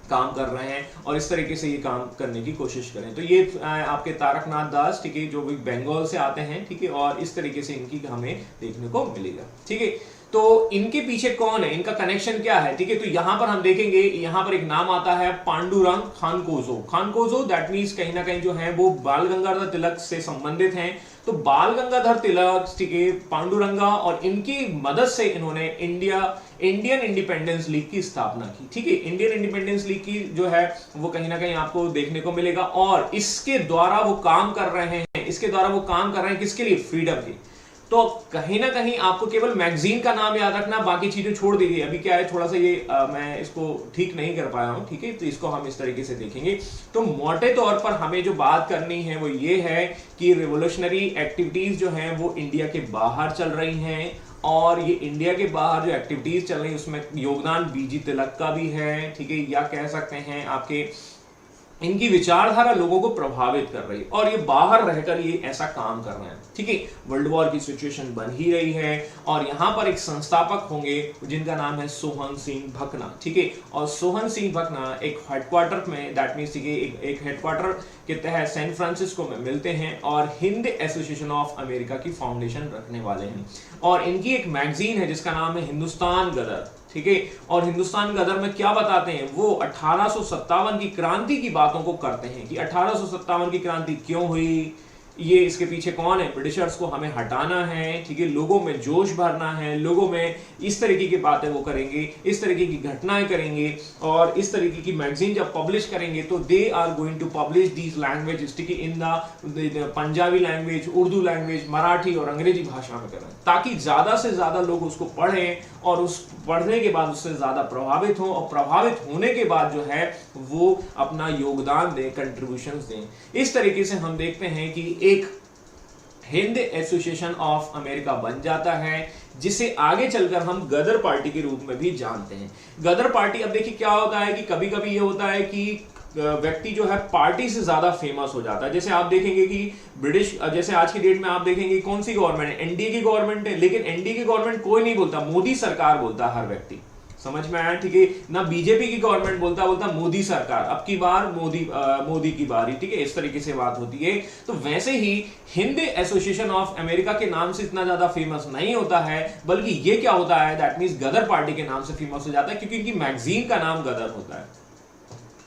काम कर रहे हैं और इस तरीके से ये काम करने की कोशिश करें। तो ये आपके तारकनाथ दास, ठीक है, जो भी बंगाल से आते हैं, ठीक है, और इस तरीके से इनकी हमें देखने को मिलेगा, ठीक है। तो इनके पीछे कौन है, इनका कनेक्शन क्या है, ठीक है। तो यहां पर हम देखेंगे, यहां पर एक नाम आता है पांडुरंग खानकोजो। खानकोजो दैट मींस कहीं ना कहीं जो है वो बाल गंगाधर तिलक से संबंधित हैं। तो बाल गंगाधर तिलक, ठीक है, पांडुरंगा और इनकी मदद से इन्होंने इंडियन इंडिपेंडेंस लीग की स्थापना की, ठीक है। इंडियन इंडिपेंडेंस लीग की जो है वो कहीं ना कहीं आपको देखने को मिलेगा और इसके द्वारा वो काम कर रहे हैं, किसके लिए, फ्रीडम के। तो कहीं ना कहीं आपको केवल मैगजीन का नाम याद रखना, बाकी चीजें छोड़ दीजिए। अभी क्या है, थोड़ा सा ये मैं इसको ठीक नहीं कर पाया हूं, ठीक है, तो इसको हम इस तरीके से देखेंगे। तो मोटे तौर पर हमें जो बात करनी है वो ये है कि रिवोल्यूशनरी एक्टिविटीज जो हैं वो इंडिया के बाहर चल रही हैं और ये इंडिया के बाहर जो एक्टिविटीज चल रही है उसमें योगदान बीजी तिलक का भी है, ठीक है, या कह सकते हैं आपके इनकी विचारधारा लोगों को प्रभावित कर रही है और ये बाहर रहकर ये ऐसा काम कर रहे हैं, ठीक है। वर्ल्ड वॉर की सिचुएशन बन ही रही है और यहां पर एक संस्थापक होंगे जिनका नाम है सोहन सिंह भकना, ठीक है। और सोहन सिंह भकना एक हेडक्वार्टर में दैट मींस एक हेडक्वार्टर के तहत सैन फ्रांसिस्को में मिलते हैं और हिंद एसोसिएशन ऑफ अमेरिका की फाउंडेशन रखने वाले हैं। और इनकी एक मैगजीन है जिसका नाम है हिंदुस्तान गदर, ठीक है। और हिंदुस्तान गदर में क्या बताते हैं, वो 1857 की क्रांति की बातों को करते हैं कि 1857 की क्रांति क्यों हुई, ये इसके पीछे कौन है, ब्रिटिशर्स को हमें हटाना है, ठीक है, लोगों में जोश भरना है, लोगों में इस तरीके की बातें वो करेंगे, इस तरीके की घटनाएं करेंगे और इस तरीके की मैगजीन जब पब्लिश करेंगे तो they are going to publish these languages, ठीक है, in the Punjabi language, Urdu language, Marathi और अंग्रेजी भाषा में करें ताकि ज्यादा से ज्यादा लोग उसको पढ़ें और उस पढ़ने के बाद उससे ज्यादा प्रभावित हो और प्रभावित होने के बाद जो है वो अपना योगदान दें, कंट्रीब्यूशंस दें। इस तरीके से हम देखते हैं कि एक हिंद एसोसिएशन ऑफ अमेरिका बन जाता है जिसे आगे चलकर हम गदर पार्टी के रूप में भी जानते हैं। गदर पार्टी, अब देखिए क्या होता है कि कभी कभी ये होता है कि व्यक्ति जो है पार्टी से ज्यादा फेमस हो जाता है। जैसे आप देखेंगे कि ब्रिटिश, जैसे आज की डेट में आप देखेंगे कौन सी गवर्नमेंट है, एनडीए की गवर्नमेंट है, लेकिन एनडीए की गवर्नमेंट कोई नहीं बोलता, मोदी सरकार बोलता है हर व्यक्ति, समझ में आया? ठीक है ना, बीजेपी की गवर्नमेंट बोलता बोलता मोदी सरकार, अब की बार मोदी की बारी, ठीक है, इस तरीके से बात होती है। तो वैसे ही हिंद एसोसिएशन ऑफ अमेरिका के नाम से इतना ज्यादा फेमस नहीं होता है, बल्कि ये क्या होता है, दैट मींस गदर पार्टी के नाम से फेमस हो जाता है, क्योंकि इनकी मैगजीन का नाम गदर होता है,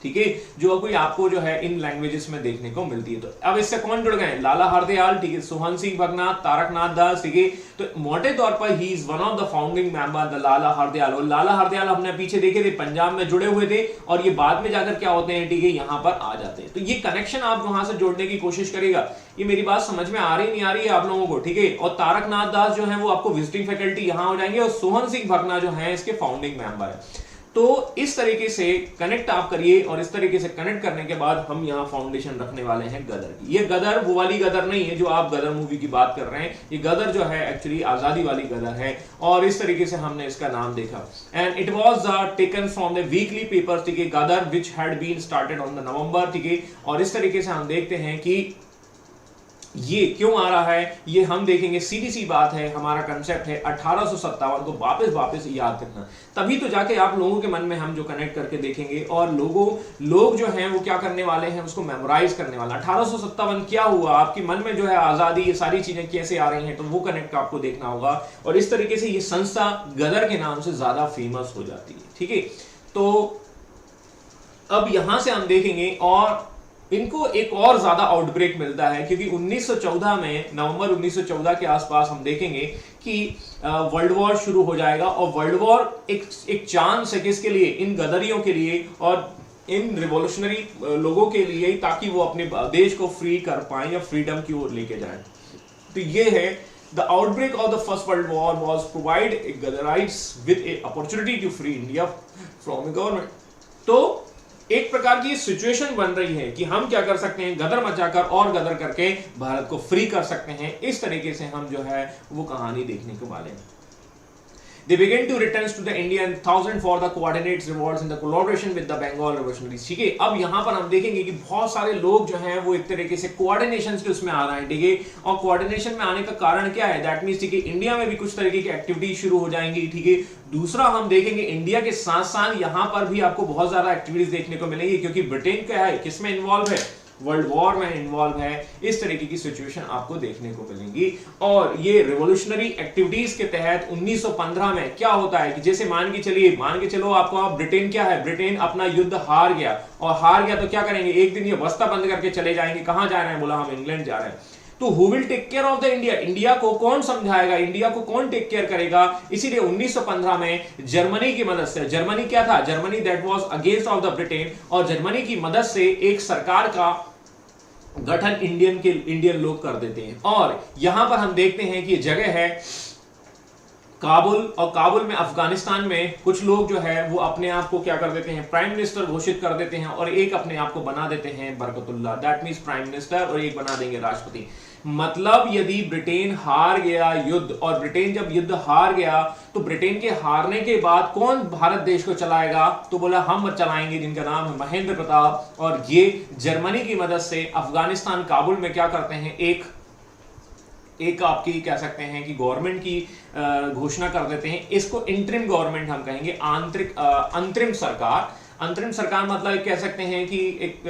ठीक है, जो कोई आपको जो है इन लैंग्वेजेस में देखने को मिलती है। तो अब इससे कौन जुड़ गए, लाला हरदयाल, ठीक है, सोहन सिंह भगनाथ, तारकनाथ दास, ठीक है। तो मोटे तौर पर he is one of the founding member the Lala Hardayal. और लाला हरदयाल हमने पीछे देखे थे, पंजाब में जुड़े हुए थे, और ये बाद में जाकर क्या होते हैं, ठीक है, यहाँ पर आ जाते हैं। तो ये कनेक्शन आप वहां से जोड़ने की कोशिश करेगा। ये मेरी बात समझ में आ रही नहीं आ रही है आप लोगों को, ठीक है। और तारकनाथ दास जो है वो आपको विजिटिंग फैकल्टी यहाँ हो जाएंगे, और सोहन सिंह भगना जो है इसके फाउंडिंग मेंबर है। तो इस तरीके से कनेक्ट आप करिए, और इस तरीके से कनेक्ट करने के बाद हम यहाँ फाउंडेशन रखने वाले हैं गदर की। ये गदर वो वाली गदर नहीं है जो आप गदर मूवी की बात कर रहे हैं, ये गदर जो है एक्चुअली आजादी वाली गदर है, और इस तरीके से हमने इसका नाम देखा। And it was taken from the weekly paper, ठीक है, Ghadar which had been started on the November, ठीक है। और इस तरीके से हम देखते हैं कि ये क्यों आ रहा है, ये हम देखेंगे। सीधी सी बात है, हमारा कंसेप्ट है 1857 को वापस याद करना, तभी तो जाके आप लोगों के मन में हम जो कनेक्ट करके देखेंगे, और लोग जो हैं वो क्या करने वाले हैं, उसको मेमोराइज करने वाला। 1857 क्या हुआ, आपके मन में जो है आजादी, ये सारी चीजें कैसे आ रही हैं, तो वो कनेक्ट आपको देखना होगा। और इस तरीके से ये संस्था गदर के नाम से ज्यादा फेमस हो जाती है, ठीक है। तो अब यहां से हम देखेंगे, और इनको एक और ज्यादा आउटब्रेक मिलता है, क्योंकि 1914 में, नवंबर 1914 के आसपास हम देखेंगे कि वर्ल्ड वॉर शुरू हो जाएगा। और वर्ल्ड वॉर एक चांस है किसके लिए, इन गदरियों के लिए और इन रिवॉल्यूशनरी लोगों के लिए, ताकि वो अपने देश को फ्री कर पाए या फ्रीडम की ओर लेके जाए। तो ये है, the outbreak of the first world war was provide Ghadarites with a opportunity to free India from a government. तो एक प्रकार की सिचुएशन बन रही है कि हम क्या कर सकते हैं, गदर मचाकर और गदर करके भारत को फ्री कर सकते हैं। इस तरीके से हम जो है वो कहानी देखने को वाले हैं। They began to return to the India and 1000 for the coordinates rewards in the collaboration with the Bengal revolutionaries, ठीक है। अब यहाँ पर हम देखेंगे कि बहुत सारे लोग जो हैं वो एक तरीके से कोऑर्डिनेशन के उसमें आ रहे हैं, ठीक है। और कोऑर्डिनेशन में आने का कारण क्या है, दैट मींस, ठीक है, इंडिया में भी कुछ तरीके की एक्टिविटी शुरू हो जाएंगी, ठीक है। दूसरा हम देखेंगे, इंडिया के साथ साथ यहाँ पर भी आपको बहुत ज्यादा एक्टिविटीज देखने को मिलेंगी, क्योंकि ब्रिटेन क्या है, किसमें इन्वॉल्व है, वर्ल्ड वॉर में इन्वॉल्व है। इस तरीके की सिचुएशन आपको देखने को मिलेंगी। और ये रिवॉल्यूशनरी एक्टिविटीज के तहत 1915 में क्या होता है कि जैसे मान के चलो आपको, ब्रिटेन क्या है, ब्रिटेन अपना युद्ध हार गया, और हार गया तो क्या करेंगे, एक दिन ये बस्ता बंद करके चले जाएंगे। कहां जा रहे हैं, बोला हम इंग्लैंड जा रहे हैं। तो who will take care of the India, India को कौन समझाएगा, इंडिया को कौन टेक केयर करेगा। इसीलिए 1915 में जर्मनी की मदद से, जर्मनी क्या था, Germany that was against of the Britain, और जर्मनी की मदद से एक सरकार का गठन इंडियन लोग कर देते हैं। और यहां पर हम देखते हैं कि जगह है काबुल, और काबुल में, अफगानिस्तान में कुछ लोग जो है वो अपने आप को क्या कर देते हैं, प्राइम मिनिस्टर घोषित कर देते हैं, और एक अपने आप को बना देते हैं Barkatullah, that means prime minister, और एक बना देंगे राष्ट्रपति। मतलब यदि ब्रिटेन हार गया युद्ध, और ब्रिटेन जब युद्ध हार गया, तो ब्रिटेन के हारने के बाद कौन भारत देश को चलाएगा, तो बोला हम चलाएंगे, जिनका नाम है महेंद्र प्रताप। और ये जर्मनी की मदद से अफगानिस्तान, काबुल में क्या करते हैं, एक आपकी कह सकते हैं कि गवर्नमेंट की घोषणा कर देते हैं। इसको इंटरिम गवर्नमेंट हम कहेंगे, अंतरिम सरकार। अंतरिम सरकार मतलब कह सकते हैं कि एक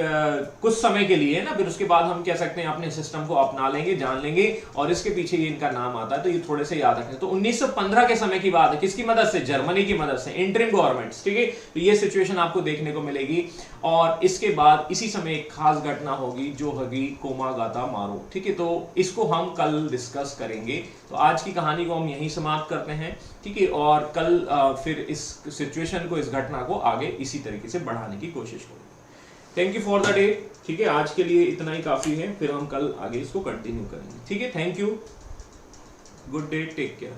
कुछ समय के लिए ना, फिर उसके बाद हम कह सकते हैं अपने सिस्टम को अपना लेंगे, जान लेंगे, और इसके पीछे ये इनका नाम आता है। तो ये थोड़े से याद रखें। तो 1915 के समय की बात है, किसकी मदद से, जर्मनी की मदद से, इंटरिम गवर्नमेंट्स, ठीक है। तो ये सिचुएशन आपको देखने को मिलेगी। और इसके बाद इसी समय एक खास घटना होगी, जो होगी कोमागाता मारू, ठीक है। तो इसको हम कल डिस्कस करेंगे। तो आज की कहानी को हम यहीं समाप्त करते हैं, ठीक है। और कल फिर इस सिचुएशन को, इस घटना को आगे इसी तरीके से बढ़ाने की कोशिश करेंगे। Thank you for the day, ठीक है। आज के लिए इतना ही काफी है, फिर हम कल आगे इसको कंटिन्यू करेंगे, ठीक है। Thank you, good day, take care.